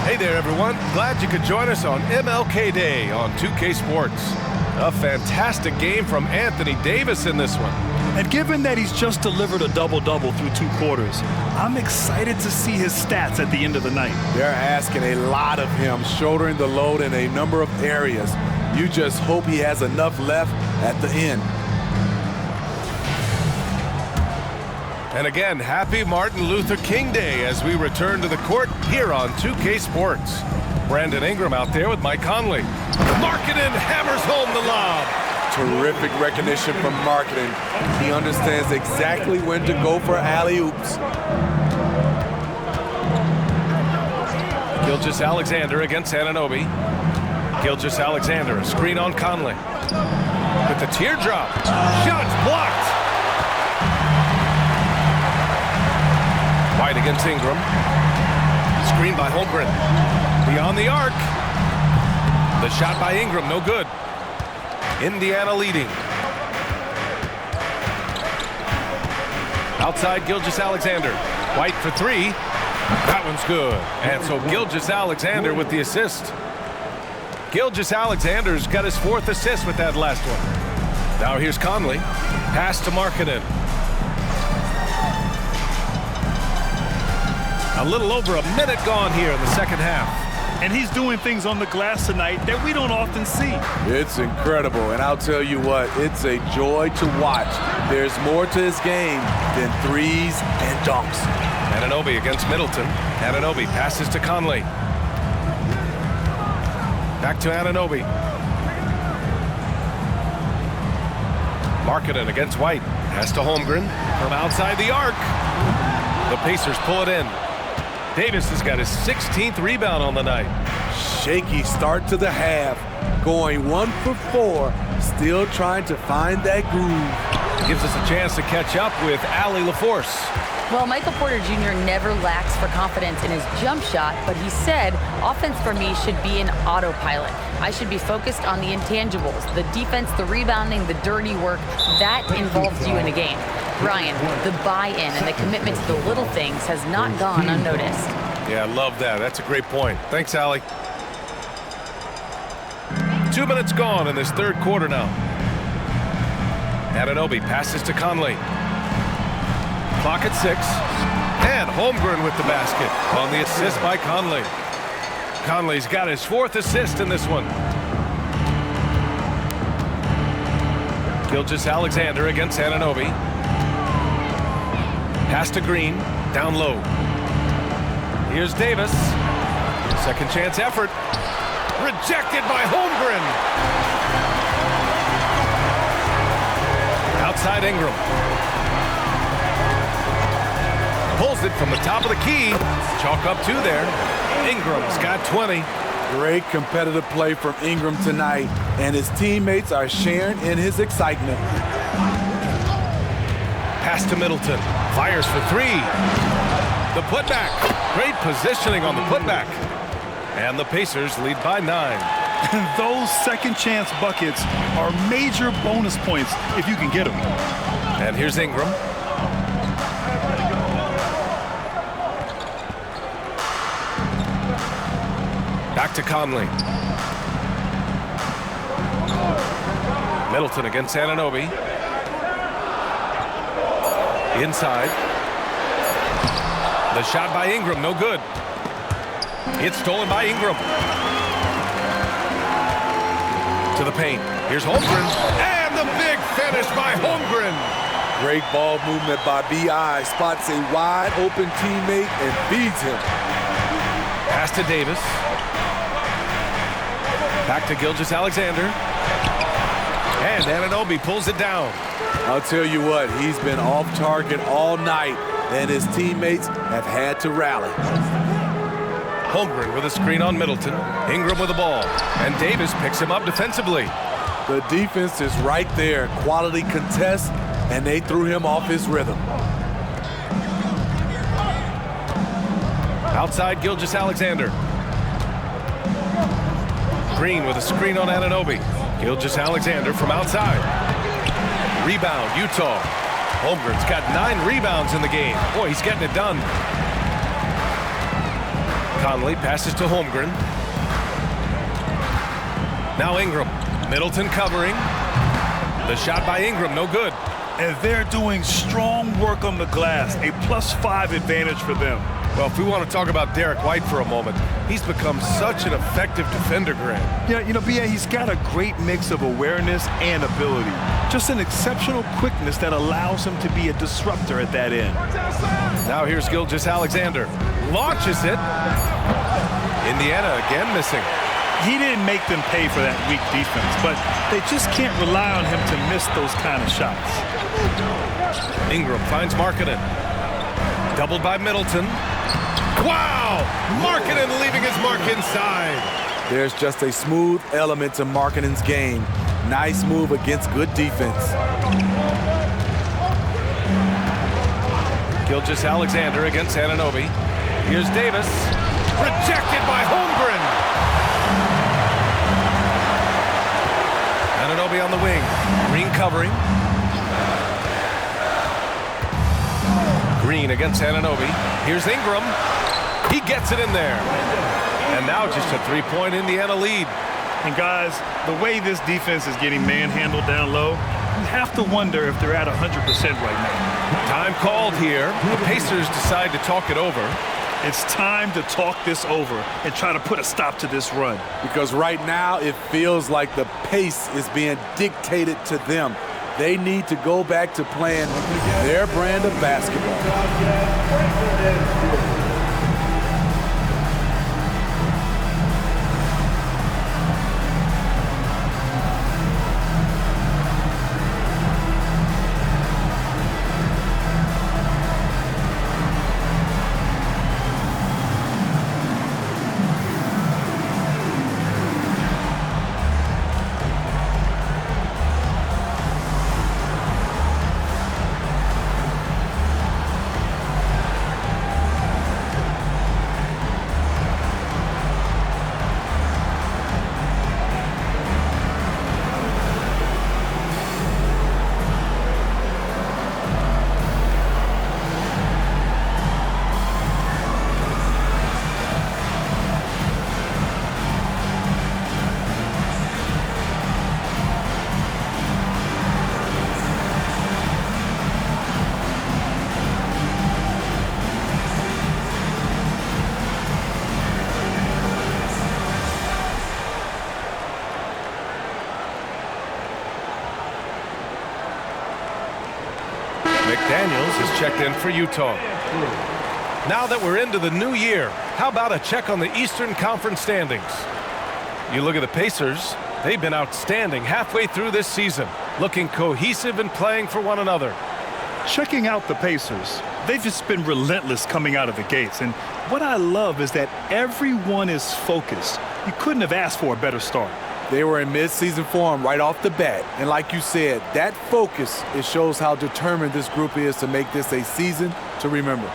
[SPEAKER 1] Hey there, everyone. Glad you could join us on MLK Day on 2K Sports. A fantastic game from Anthony Davis in this one.
[SPEAKER 2] And given that he's just delivered a double-double through 2 quarters, I'm excited to see his stats at the end of the night.
[SPEAKER 3] They're asking a lot of him, shouldering the load in a number of areas. You just hope he has enough left at the end.
[SPEAKER 1] And again, happy Martin Luther King Day as we return to the court here on 2K Sports. Brandon Ingram out there with Mike Conley. Markkanen hammers home the lob.
[SPEAKER 3] Terrific recognition from Markkanen. He understands exactly when to go for alley-oops.
[SPEAKER 1] Gilgeous-Alexander against Anunoby. Gilgeous-Alexander, a screen on Conley. With the teardrop. Shots blocked. White against Ingram. Screen by Holmgren. Beyond the arc. The shot by Ingram, no good. Indiana leading. Outside Gilgeous-Alexander. White for 3. That one's good. And so Gilgeous-Alexander with the assist. Gilgeous-Alexander's got his 4th assist with that last one. Now here's Conley. Pass to Markkanen. A little over a minute gone here in the second half.
[SPEAKER 2] And he's doing things on the glass tonight that we don't often see.
[SPEAKER 3] It's incredible, and I'll tell you what, it's a joy to watch. There's more to his game than threes and dunks.
[SPEAKER 1] Anunoby against Middleton. Anunoby passes to Conley. Back to Anunoby. Markkanen against White. Pass to Holmgren from outside the arc. The Pacers pull it in. Davis has got his 16th rebound on the night.
[SPEAKER 3] Shaky start to the half. Going 1 for 4. Still trying to find that groove.
[SPEAKER 1] Gives us a chance to catch up with Allie LaForce.
[SPEAKER 4] Well, Michael Porter Jr. never lacks for confidence in his jump shot, but he said, offense for me should be an autopilot. I should be focused on the intangibles, the defense, the rebounding, the dirty work. That involves you in a game. Brian, the buy-in and the commitment to the little things has not gone unnoticed.
[SPEAKER 1] Yeah, I love that. That's a great point. Thanks, Allie. 2 minutes gone in this third quarter now. Anunoby passes to Conley. Clock at 6. And Holmgren with the basket on the assist by Conley. Conley's got his 4th assist in this one. Gilgeous-Alexander against Anunoby. Pass to Green, down low. Here's Davis. Second chance effort. Rejected by Holmgren. Outside Ingram. Pulls it from the top of the key. Chalk up 2 there. Ingram's got 20.
[SPEAKER 3] Great competitive play from Ingram tonight, and his teammates are sharing in his excitement.
[SPEAKER 1] Pass to Middleton. Fires for 3. The putback. Great positioning on the putback. And the Pacers lead by 9.
[SPEAKER 2] And those second chance buckets are major bonus points if you can get them.
[SPEAKER 1] And here's Ingram. Back to Conley. Middleton against Anunoby. Inside. The shot by Ingram, no good. It's stolen by Ingram. To the paint. Here's Holmgren. And the big finish by Holmgren.
[SPEAKER 3] Great ball movement by B.I. Spots a wide open teammate and feeds him.
[SPEAKER 1] Pass to Davis. Back to Gilgeous-Alexander. And Anunoby pulls it down.
[SPEAKER 3] I'll tell you what, he's been off target all night, and his teammates have had to rally.
[SPEAKER 1] Holmgren with a screen on Middleton. Ingram with the ball. And Davis picks him up defensively.
[SPEAKER 3] The defense is right there. Quality contest, and they threw him off his rhythm.
[SPEAKER 1] Outside, Gilgeous Alexander. Green with a screen on Anunoby. Gilgeous Alexander from outside. Rebound, Utah. Holmgren's got 9 rebounds in the game. Boy, he's getting it done. Conley passes to Holmgren. Now Ingram. Middleton covering. The shot by Ingram, no good.
[SPEAKER 2] And they're doing strong work on the glass, a +5 advantage for them.
[SPEAKER 1] Well, if we want to talk about Derek White for a moment, he's become such an effective defender, Grant.
[SPEAKER 2] Yeah, BA, he's got a great mix of awareness and ability. Just an exceptional quickness that allows him to be a disruptor at that end.
[SPEAKER 1] Now here's Gilgeous Alexander. Launches it. Indiana again missing.
[SPEAKER 2] He didn't make them pay for that weak defense, but they just can't rely on him to miss those kind of shots.
[SPEAKER 1] Ingram finds Markkanen. Doubled by Middleton. Wow! Markkanen leaving his mark inside.
[SPEAKER 3] There's just a smooth element to Markkanen's game. Nice move against good defense.
[SPEAKER 1] Gilgeous Alexander against Anunoby. Here's Davis. Rejected by Holmgren. Anunoby on the wing. Green covering. Green against Anunoby. Here's Ingram. He gets it in there. And now just a 3-point Indiana lead.
[SPEAKER 2] And guys, the way this defense is getting manhandled down low, you have to wonder if they're at 100% right now.
[SPEAKER 1] Time called here. The Pacers decide to talk it over.
[SPEAKER 2] It's time to talk this over and try to put a stop to this run.
[SPEAKER 3] Because right now it feels like the pace is being dictated to them. They need to go back to playing their brand of basketball.
[SPEAKER 1] McDaniels has checked in for Utah. Now that we're into the new year, how about a check on the Eastern Conference standings? You look at the Pacers, they've been outstanding halfway through this season, looking cohesive and playing for one another.
[SPEAKER 2] Checking out the Pacers, they've just been relentless coming out of the gates. And what I love is that everyone is focused. You couldn't have asked for a better start.
[SPEAKER 3] They were in mid-season form right off the bat. And like you said, that focus, it shows how determined this group is to make this a season to remember.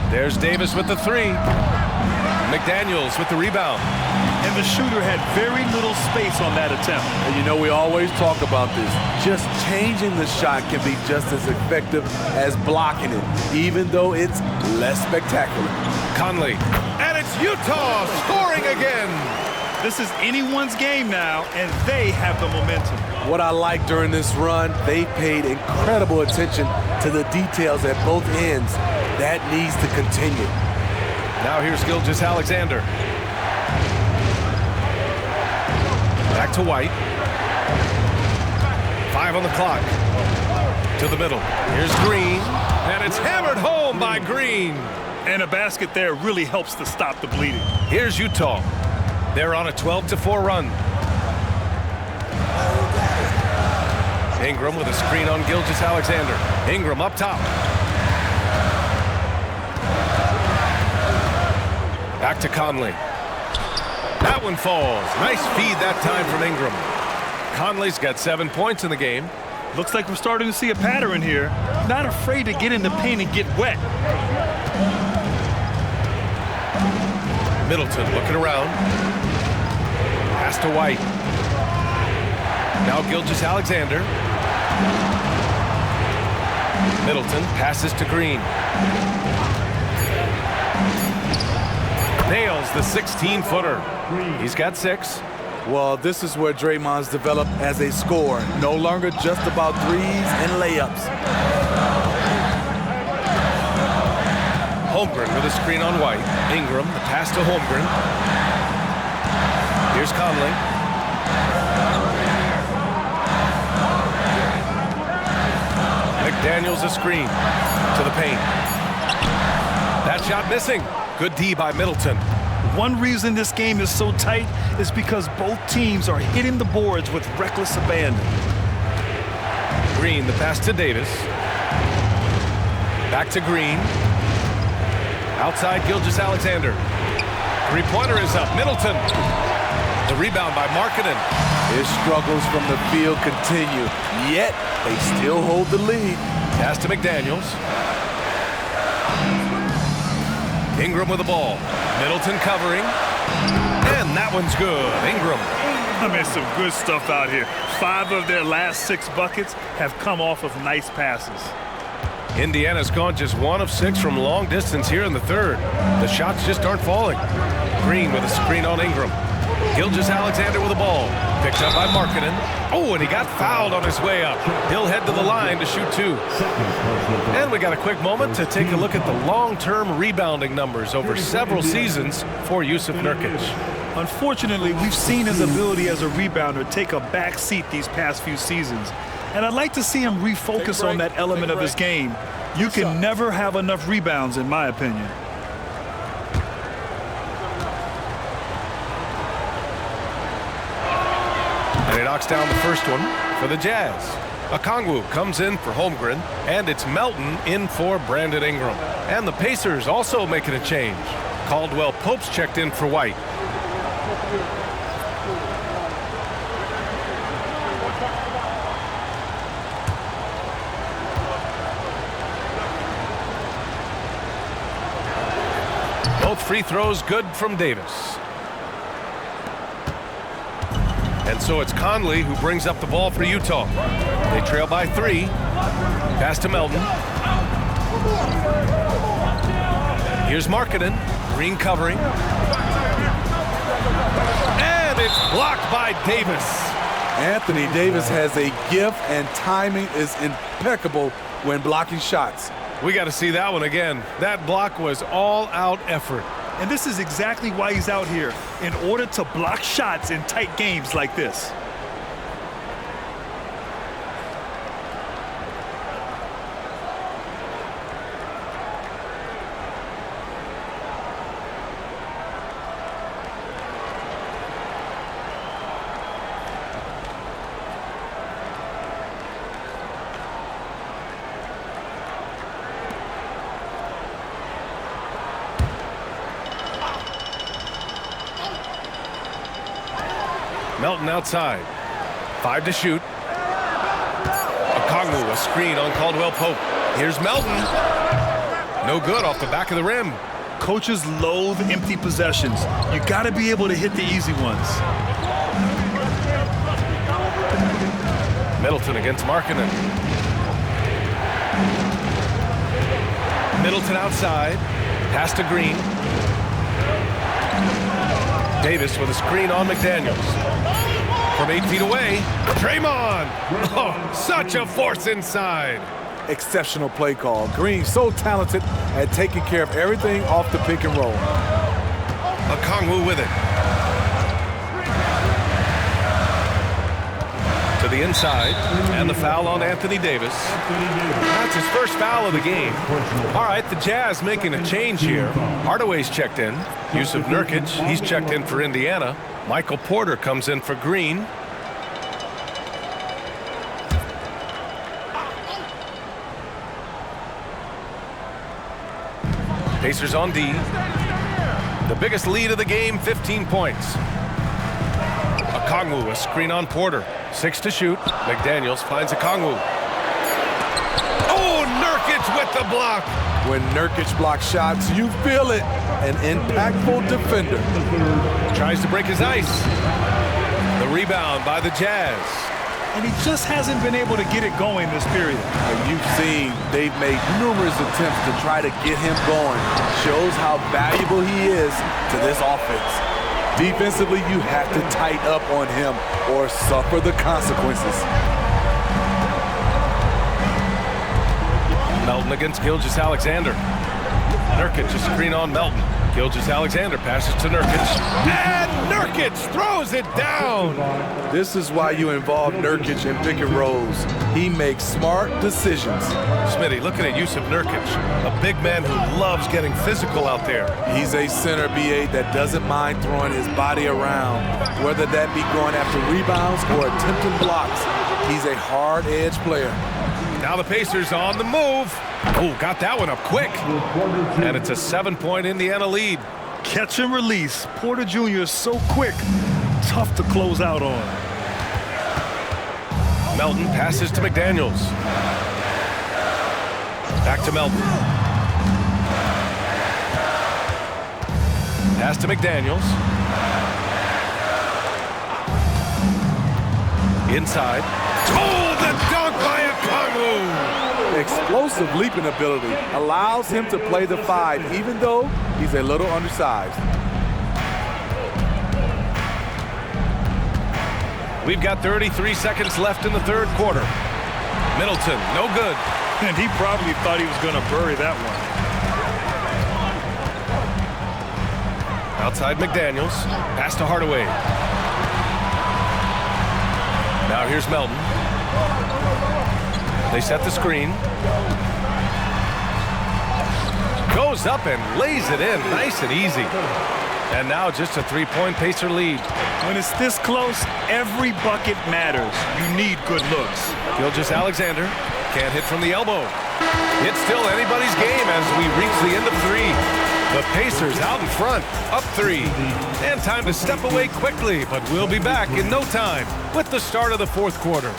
[SPEAKER 1] There's Davis with the 3. McDaniels with the rebound.
[SPEAKER 2] And the shooter had very little space on that attempt.
[SPEAKER 3] And you know, we always talk about this. Just changing the shot can be just as effective as blocking it, even though it's less spectacular.
[SPEAKER 1] Conley. And it's Utah scoring again.
[SPEAKER 2] This is anyone's game now, and they have the momentum.
[SPEAKER 3] What I like during this run, they paid incredible attention to the details at both ends. That needs to continue.
[SPEAKER 1] Now here's Gilgeous Alexander. Back to White. 5 on the clock. To the middle. Here's Green. And it's hammered home by Green.
[SPEAKER 2] And a basket there really helps to stop the bleeding.
[SPEAKER 1] Here's Utah. They're on a 12-4 run. Ingram with a screen on Gilgeous Alexander. Ingram up top. Back to Conley. That one falls. Nice feed that time from Ingram. Conley's got 7 points in the game.
[SPEAKER 2] Looks like we're starting to see a pattern here. Not afraid to get in the paint and get wet.
[SPEAKER 1] Middleton looking around. Pass to White. Now Gilgeous-Alexander. Middleton passes to Green. Nails the 16-footer. He's got 6.
[SPEAKER 3] Well, this is where Draymond's developed as a scorer. No longer just about threes and layups.
[SPEAKER 1] Holmgren with a screen on White. Ingram, the pass to Holmgren. Here's Conley. McDaniels a screen to the paint. That shot missing. Good D by Middleton.
[SPEAKER 2] One reason this game is so tight is because both teams are hitting the boards with reckless abandon.
[SPEAKER 1] Green, the pass to Davis. Back to Green. Outside Gilgeous-Alexander. Three-pointer is up. Middleton. The rebound by Markkanen.
[SPEAKER 3] His struggles from the field continue, yet they still hold the lead.
[SPEAKER 1] Pass to McDaniels. Ingram with the ball. Middleton covering. And that one's good. Ingram.
[SPEAKER 2] I mean, some good stuff out here. 5 of their last 6 buckets have come off of nice passes.
[SPEAKER 1] Indiana's gone just 1 of 6 from long distance here in the third. The shots just aren't falling. Green with a screen on Ingram. Gilgeous-Alexander with the ball. Picked up by Markkanen. Oh, and he got fouled on his way up. He'll head to the line to shoot 2. And we got a quick moment to take a look at the long-term rebounding numbers over several seasons for Jusuf Nurkic.
[SPEAKER 2] Unfortunately, we've seen his ability as a rebounder take a back seat these past few seasons. And I'd like to see him refocus on that element of his game. You can never have enough rebounds, in my opinion.
[SPEAKER 1] And he knocks down the first one for the Jazz. Okongwu comes in for Holmgren, and it's Melton in for Brandon Ingram. And the Pacers also making a change. Caldwell Pope's checked in for White. Both free throws good from Davis. And so it's Conley who brings up the ball for Utah. They trail by 3. Pass to Melton. Here's Markkanen. Green covering. And it's blocked by Davis.
[SPEAKER 3] Anthony Davis has a gift, and timing is impeccable when blocking shots.
[SPEAKER 1] We got to see that one again. That block was all-out effort.
[SPEAKER 2] And this is exactly why he's out here, in order to block shots in tight games like this.
[SPEAKER 1] Melton outside. 5 to shoot. Okongwu, a screen on Caldwell Pope. Here's Melton. No good off the back of the rim.
[SPEAKER 2] Coaches loathe empty possessions. You got to be able to hit the easy ones.
[SPEAKER 1] Middleton against Markkanen. Middleton outside. Pass to Green. Davis with a screen on McDaniels. From 8 feet away, Draymond. Oh, such a force inside.
[SPEAKER 3] Exceptional play call. Green so talented at taking care of everything off the pick and roll.
[SPEAKER 1] Okongwu with it. To the inside, and the foul on Anthony Davis. That's his first foul of the game. All right, the Jazz making a change here. Hardaway's checked in. Jusuf Nurkic, he's checked in for Indiana. Michael Porter comes in for Green. Pacers on D. The biggest lead of the game, 15 points. Okongwu, a screen on Porter. 6 to shoot. McDaniels finds a Kongwu. Oh, Nurkic with the block.
[SPEAKER 3] When Nurkic blocks shots, you feel it. An impactful defender.
[SPEAKER 1] Tries to break his ice. The rebound by the Jazz.
[SPEAKER 2] And he just hasn't been able to get it going this period.
[SPEAKER 3] And you've seen they've made numerous attempts to try to get him going. Shows how valuable he is to this offense. Defensively, you have to tighten up on him or suffer the consequences.
[SPEAKER 1] Melton against Gilgeous-Alexander. Nurkic, a screen on Melton. Gilgeous-Alexander passes to Nurkic. And Nurkic throws it down.
[SPEAKER 3] This is why you involve Nurkic in pick and rolls. He makes smart decisions.
[SPEAKER 1] Smitty, looking at Yusuf Nurkic, a big man who loves getting physical out there.
[SPEAKER 3] He's a center B8 that doesn't mind throwing his body around, whether that be going after rebounds or attempting blocks. He's a hard-edge player.
[SPEAKER 1] Now the Pacers on the move. Oh, got that one up quick. And it's a 7-point Indiana lead.
[SPEAKER 2] Catch and release. Porter Jr. is so quick. Tough to close out on.
[SPEAKER 1] Melton passes to McDaniels. Back to Melton. Pass to McDaniels. Inside. Oh, the dunk by a Kongwu!
[SPEAKER 3] Explosive leaping ability allows him to play the 5, even though he's a little undersized.
[SPEAKER 1] We've got 33 seconds left in the third quarter. Middleton, no good.
[SPEAKER 2] And he probably thought he was going to bury that one.
[SPEAKER 1] Outside McDaniels. Pass to Hardaway. Now here's Melton. They set the screen. Goes up and lays it in nice and easy. And now just a 3-point Pacer lead.
[SPEAKER 2] When it's this close, every bucket matters. You need good looks.
[SPEAKER 1] Gilgeous-Alexander can't hit from the elbow. It's still anybody's game as we reach the end of 3. The Pacers out in front, up 3. And time to step away quickly, but we'll be back in no time with the start of the fourth quarter.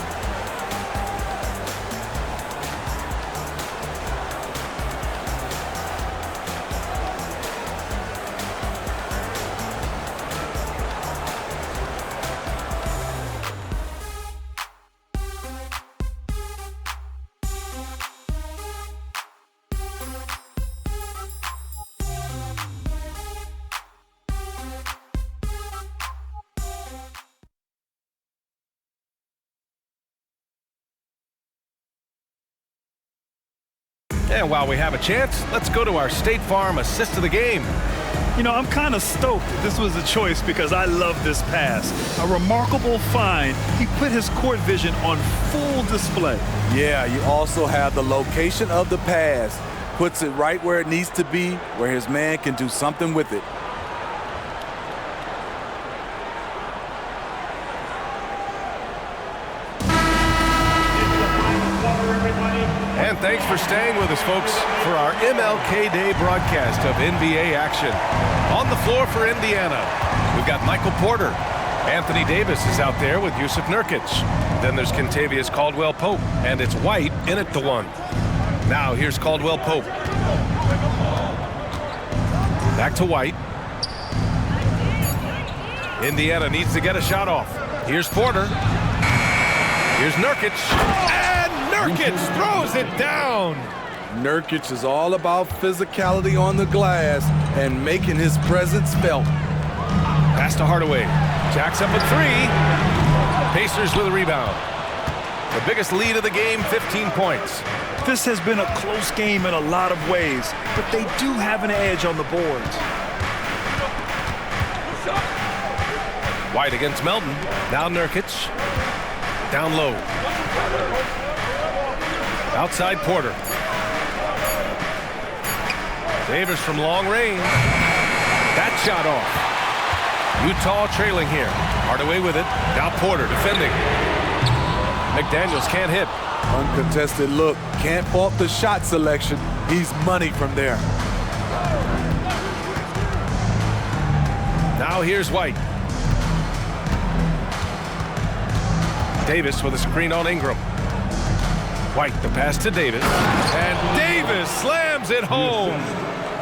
[SPEAKER 1] And while we have a chance, let's go to our State Farm assist of the game.
[SPEAKER 2] You know, I'm kind of stoked that this was a choice because I love this pass. A remarkable find. He put his court vision on full display.
[SPEAKER 3] Yeah, you also have the location of the pass. Puts it right where it needs to be, where his man can do something with it.
[SPEAKER 1] And thanks for staying with us, folks, for our MLK Day broadcast of NBA action. On the floor for Indiana, we've got Michael Porter. Anthony Davis is out there with Yusuf Nurkic. Then there's Kentavious Caldwell-Pope, and it's White in at the 1. Now here's Caldwell-Pope. Back to White. Indiana needs to get a shot off. Here's Porter. Here's Nurkic. And Nurkic throws it down.
[SPEAKER 3] Nurkic is all about physicality on the glass and making his presence felt.
[SPEAKER 1] Pass to Hardaway. Jacks up a 3. Pacers with a rebound. The biggest lead of the game, 15 points.
[SPEAKER 2] This has been a close game in a lot of ways, but they do have an edge on the boards.
[SPEAKER 1] White against Melton. Now Nurkic. Down low. Outside Porter. Davis from long range. That shot off. Utah trailing here. Hardaway with it. Now Porter defending. McDaniels can't hit.
[SPEAKER 3] Uncontested look. Can't fault the shot selection. He's money from there.
[SPEAKER 1] Now here's White. Davis with a screen on Ingram. White, the pass to Davis. And Davis slams it home.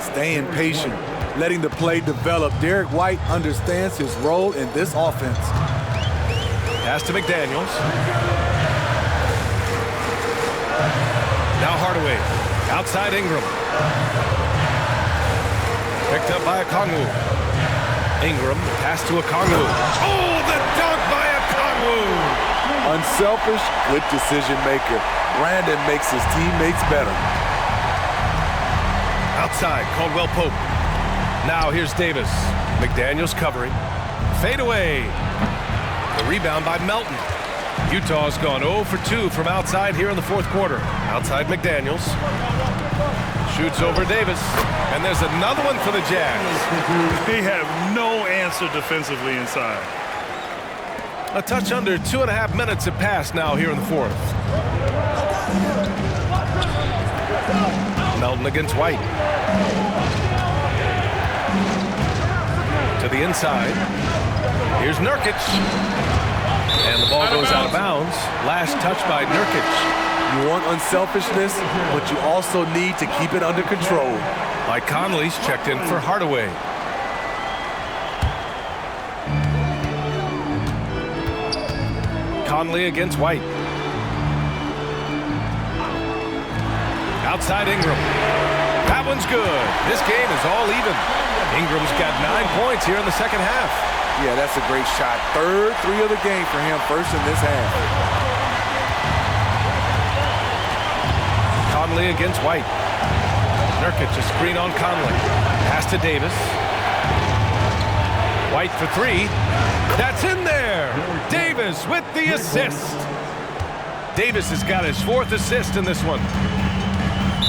[SPEAKER 3] Staying patient, letting the play develop. Derek White understands his role in this offense.
[SPEAKER 1] Pass to McDaniels. Now Hardaway. Outside Ingram. Picked up by Okongwu. Ingram, pass to Okongwu. Oh, the dunk by Okongwu!
[SPEAKER 3] Unselfish, good decision maker. Brandon makes his teammates better.
[SPEAKER 1] Outside, Caldwell Pope. Now here's Davis. McDaniels covering. Fade away. The rebound by Melton. Utah's gone 0 for 2 from outside here in the fourth quarter. Outside McDaniels. Shoots over Davis. And there's another one for the Jazz.
[SPEAKER 2] They have no answer defensively inside.
[SPEAKER 1] A touch under 2.5 minutes have passed now here in the fourth. Melton against White. To the inside. Here's Nurkic. And the ball goes out of bounds. Last touch by Nurkic.
[SPEAKER 3] You want unselfishness, but you also need to keep it under control.
[SPEAKER 1] Mike Conley's checked in for Hardaway. Conley against White. Outside Ingram. That one's good. This game is all even. Ingram's got 9 points here in the second half.
[SPEAKER 3] Yeah, that's a great shot. Third three of the game for him, first in this half.
[SPEAKER 1] Conley against White. Nurkic a screen on Conley. Pass to Davis. White for three. That's in there. Davis with the assist. Davis has got his 4th assist in this one.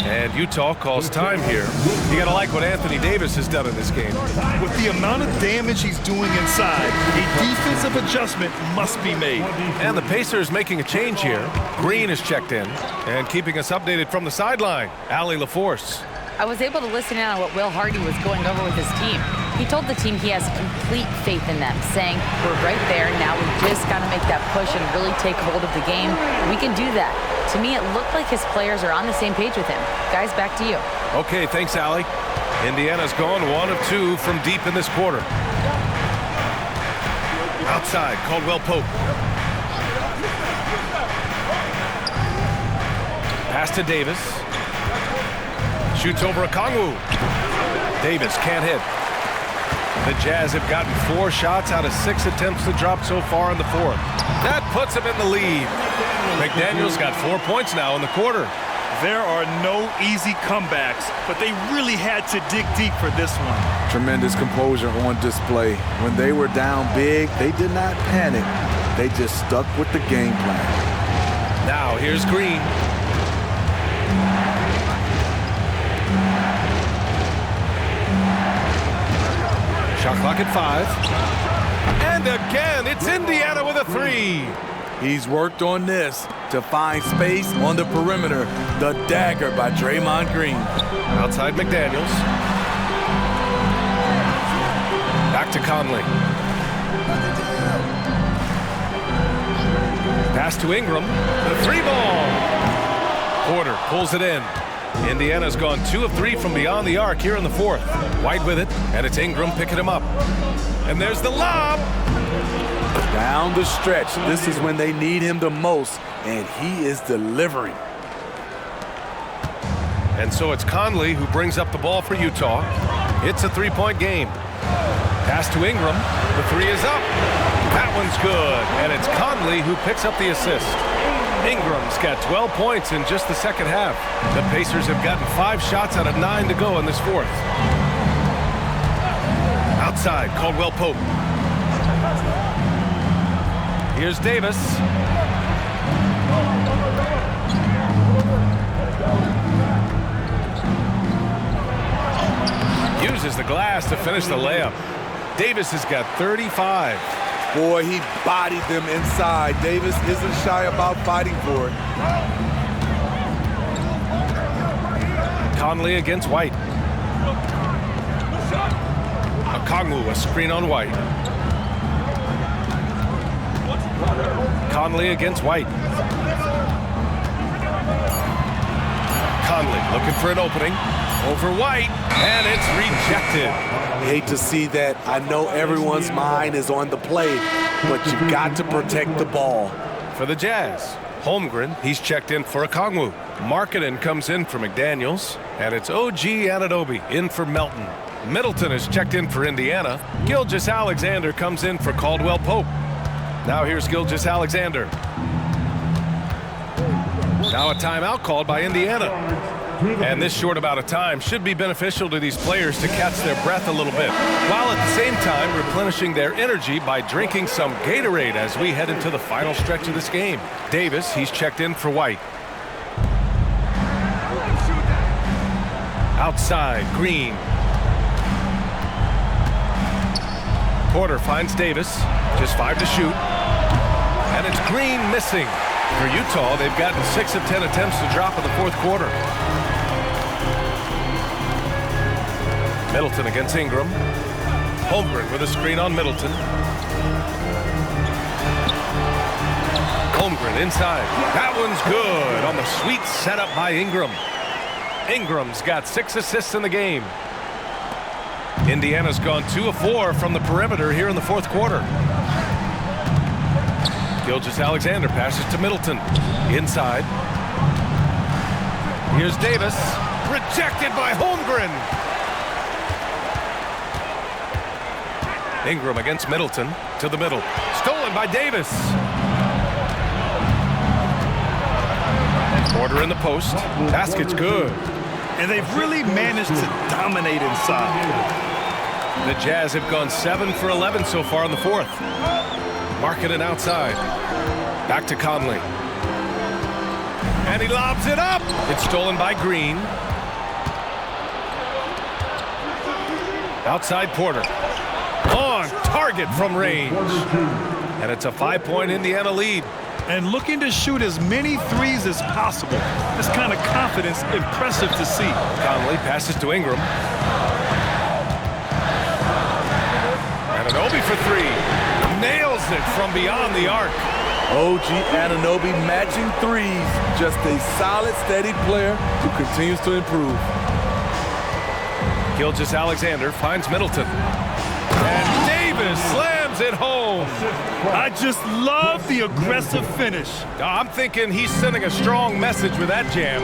[SPEAKER 1] And Utah calls time here. You got to like what Anthony Davis has done in this game.
[SPEAKER 2] With the amount of damage he's doing inside, a defensive adjustment must be made.
[SPEAKER 1] And the Pacers making a change here. Green is checked in. And keeping us updated from the sideline, Allie LaForce.
[SPEAKER 4] I was able to listen in on what Will Hardy was going over with his team. He told the team he has complete faith in them, saying, we're right there, now we just got to make that push and really take hold of the game. We can do that. To me, it looked like his players are on the same page with him. Guys, back to you.
[SPEAKER 1] Okay, thanks, Allie. Indiana's gone 1 of 2 from deep in this quarter. Outside, Caldwell Pope. Pass to Davis. Shoots over Okongwu. Davis can't hit. The Jazz have gotten 4 shots out of 6 attempts to drop so far in the fourth. That puts them in the lead. McDaniels got 4 points now in the quarter.
[SPEAKER 2] There are no easy comebacks, but they really had to dig deep for this one.
[SPEAKER 3] Tremendous composure on display. When they were down big, they did not panic. They just stuck with the game plan.
[SPEAKER 1] Now here's Green. Shot clock at 5. And again, it's Indiana with a 3.
[SPEAKER 3] He's worked on this to find space on the perimeter. The dagger by Draymond Green.
[SPEAKER 1] Outside McDaniels. Back to Conley. Pass to Ingram. The 3 ball. Porter pulls it in. Indiana's gone 2 of 3 from beyond the arc here in the fourth. White with it, and it's Ingram picking him up. And there's the lob.
[SPEAKER 3] Down the stretch, this is when they need him the most, and he is delivering.
[SPEAKER 1] And so it's Conley who brings up the ball for Utah. It's a 3-point game. Pass to Ingram. The 3 is up. That one's good. And it's Conley who picks up the assist. Ingram's got 12 points in just the second half. The Pacers have gotten 5 shots out of 9 to go in this fourth. Outside, Caldwell Pope. Here's Davis. Uses the glass to finish the layup. Davis has got 35.
[SPEAKER 3] Boy, he bodied them inside. Davis isn't shy about fighting for it.
[SPEAKER 1] Conley against White. Okongwu, a screen on White. Conley against White. Conley looking for an opening. Over White, and it's rejected.
[SPEAKER 3] Hate to see that. I know everyone's mind is on the play, but you've got to protect the ball.
[SPEAKER 1] For the Jazz, Holmgren, he's checked in for Okongwu. Markkanen comes in for McDaniels, and it's OG Anunoby in for Melton. Middleton is checked in for Indiana. Gilgeous-Alexander comes in for Caldwell Pope. Now here's Gilgeous-Alexander. Now a timeout called by Indiana. And this short amount of time should be beneficial to these players to catch their breath a little bit, while at the same time replenishing their energy by drinking some Gatorade as we head into the final stretch of this game. Davis, he's checked in for White. Outside, Green. Porter finds Davis, just 5 to shoot. And it's Green missing. For Utah, they've gotten 6 of 10 attempts to drop in the fourth quarter. Middleton against Ingram. Holmgren with a screen on Middleton. Holmgren inside. That one's good on the sweet setup by Ingram. Ingram's got 6 assists in the game. Indiana's gone 2 of 4 from the perimeter here in the fourth quarter. Gilgeous-Alexander passes to Middleton. Inside. Here's Davis. Rejected by Holmgren. Ingram against Middleton to the middle. Stolen by Davis. Porter in the post. Basket's good.
[SPEAKER 2] And they've really managed to dominate inside.
[SPEAKER 1] The Jazz have gone 7 for 11 so far in the fourth. Markkanen outside. Back to Conley. And he lobs it up. It's stolen by Green. Outside Porter. On target from range. And it's a 5-point Indiana lead.
[SPEAKER 2] And looking to shoot as many threes as possible. This kind of confidence, impressive to see.
[SPEAKER 1] Conley passes to Ingram. Anunoby for 3. Nails it from beyond the arc.
[SPEAKER 3] OG Anunoby matching threes. Just a solid, steady player who continues to improve.
[SPEAKER 1] Gilgeous-Alexander finds Middleton. And Davis slams it home.
[SPEAKER 2] I just love the aggressive finish.
[SPEAKER 1] I'm thinking he's sending a strong message with that jam.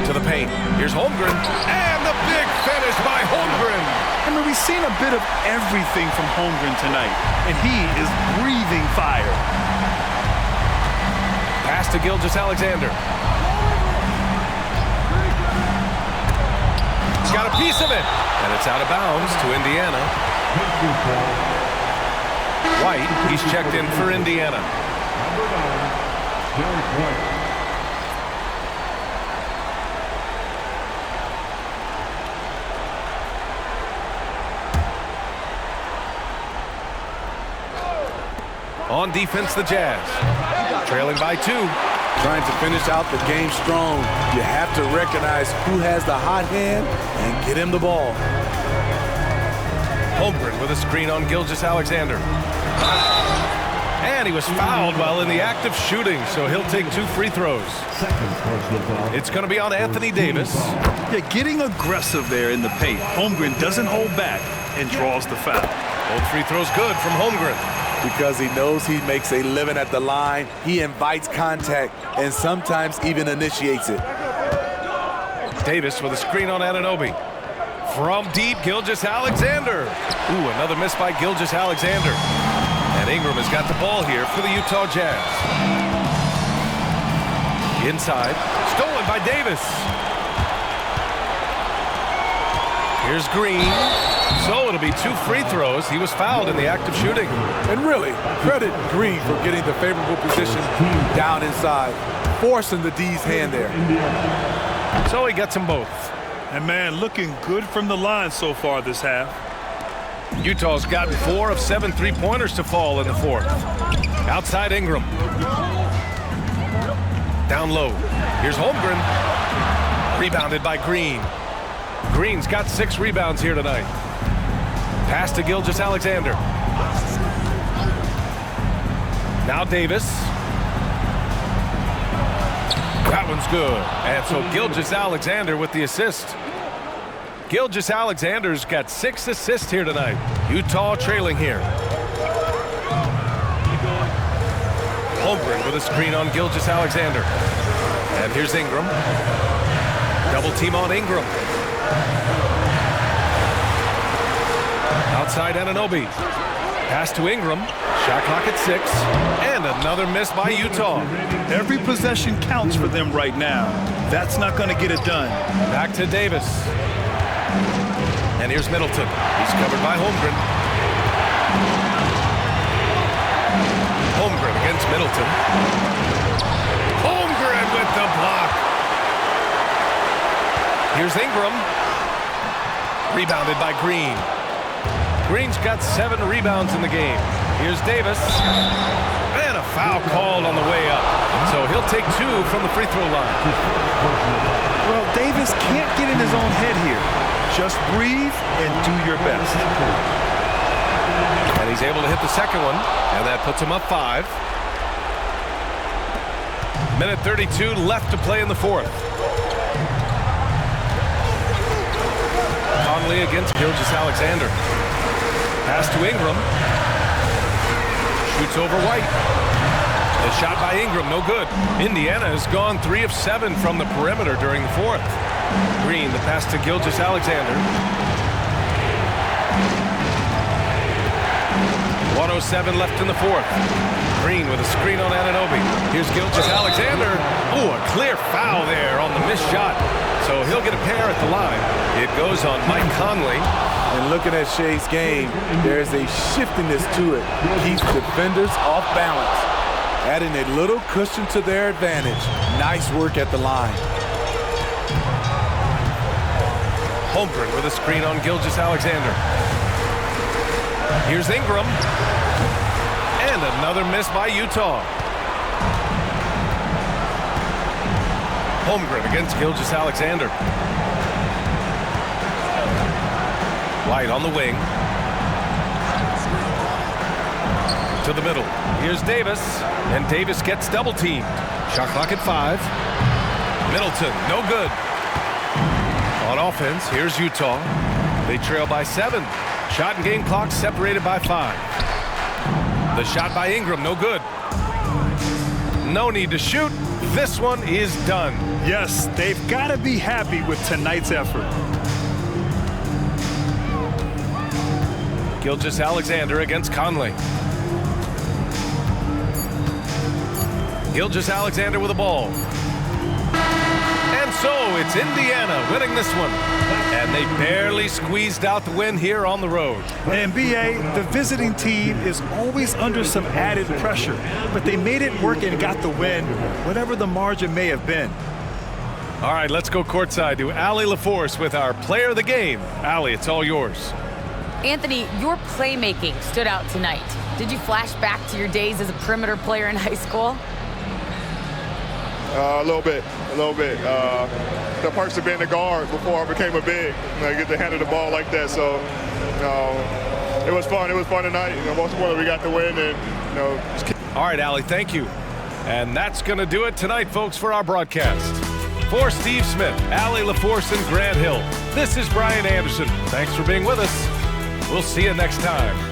[SPEAKER 1] To the paint. Here's Holmgren. And the big finish by Holmgren.
[SPEAKER 2] I mean, we've seen a bit of everything from Holmgren tonight, and he is breathing fire.
[SPEAKER 1] Pass to Gilgeous-Alexander. He's got a piece of it. And it's out of bounds to Indiana. White, he's checked in for Indiana. On defense, the Jazz. Trailing by 2.
[SPEAKER 3] Trying to finish out the game strong. You have to recognize who has the hot hand and get him the ball.
[SPEAKER 1] Holmgren with a screen on Gilgeous-Alexander. And he was fouled while in the act of shooting, so he'll take 2 free throws. It's going to be on Anthony Davis.
[SPEAKER 2] Yeah, getting aggressive there in the paint. Holmgren doesn't hold back and draws the foul.
[SPEAKER 1] Both free throws good from Holmgren.
[SPEAKER 3] Because he knows he makes a living at the line, he invites contact and sometimes even initiates it.
[SPEAKER 1] Davis with a screen on Anunoby. From deep, Gilgeous-Alexander. Ooh, another miss by Gilgeous-Alexander. And Ingram has got the ball here for the Utah Jazz. Inside, stolen by Davis. Here's Green. So it'll be 2 free throws. He was fouled in the act of shooting.
[SPEAKER 3] And really, credit Green for getting the favorable position down inside, forcing the D's hand there.
[SPEAKER 1] So he gets them both.
[SPEAKER 2] And man, looking good from the line so far this half.
[SPEAKER 1] Utah's gotten 4 of 7 3-pointers to fall in the fourth. Outside Ingram. Down low. Here's Holmgren. Rebounded by Green. Green's got 6 rebounds here tonight. Pass to Gilgeous-Alexander. Now Davis. That one's good. And so Gilgeous-Alexander with the assist. Gilgeous-Alexander's got 6 assists here tonight. Utah trailing here. Holmgren with a screen on Gilgeous-Alexander. And here's Ingram. Double team on Ingram. Outside Anunoby. Pass to Ingram. Shot clock at 6. And another miss by Utah.
[SPEAKER 2] Every possession counts for them right now. That's not going to get it done.
[SPEAKER 1] Back to Davis. And here's Middleton. He's covered by Holmgren. Holmgren against Middleton. Holmgren with the block. Here's Ingram. Rebounded by Green. Green's got 7 rebounds in the game. Here's Davis. And a foul called on the way up. So he'll take 2 from the free throw line.
[SPEAKER 2] Well, Davis can't get in his own head here. Just breathe and do your best.
[SPEAKER 1] And he's able to hit the second one. And that puts him up 5. Minute 32 left to play in the 4th. Conley against Gilgeous-Alexander. Pass to Ingram. Shoots over White. The shot by Ingram, no good. Indiana has gone 3 of 7 from the perimeter during the 4th. Green, the pass to Gilgeous-Alexander. 1:07 left in the 4th. Green with a screen on Anunoby. Here's Gilgeous-Alexander. Oh, a clear foul there on the missed shot. So he'll get a pair at the line. It goes on Mike Conley.
[SPEAKER 3] And looking at Shea's game, there's a shiftiness to it. Keeps defenders off balance, adding a little cushion to their advantage. Nice work at the line.
[SPEAKER 1] Holmgren with a screen on Gilgeous-Alexander. Here's Ingram. And another miss by Utah. Holmgren against Gilgeous-Alexander. White on the wing. To the middle. Here's Davis. And Davis gets double teamed. Shot clock at 5. Middleton, no good. On offense, here's Utah. They trail by 7. Shot and game clock separated by 5. The shot by Ingram, no good. No need to shoot. This one is done.
[SPEAKER 2] Yes, they've got to be happy with tonight's effort.
[SPEAKER 1] Gilgeous-Alexander against Conley. Gilgeous-Alexander with the ball. And so it's Indiana winning this one. And they barely squeezed out the win here on the road.
[SPEAKER 2] And BA, the visiting team is always under some added pressure, but they made it work and got the win, whatever the margin may have been.
[SPEAKER 1] All right, let's go courtside to Allie LaForce with our player of the game. Allie, it's all yours.
[SPEAKER 4] Anthony, your playmaking stood out tonight. Did you flash back to your days as a perimeter player in high school?
[SPEAKER 9] A little bit. The perks of being a guard before I became a big. I get to handle the ball like that, so it was fun. It was fun tonight. Most importantly, we got the win, and
[SPEAKER 1] All right, Allie, thank you. And that's going to do it tonight, folks, for our broadcast. For Steve Smith, Allie LaForce, and Grant Hill, this is Brian Anderson. Thanks for being with us. We'll see you next time.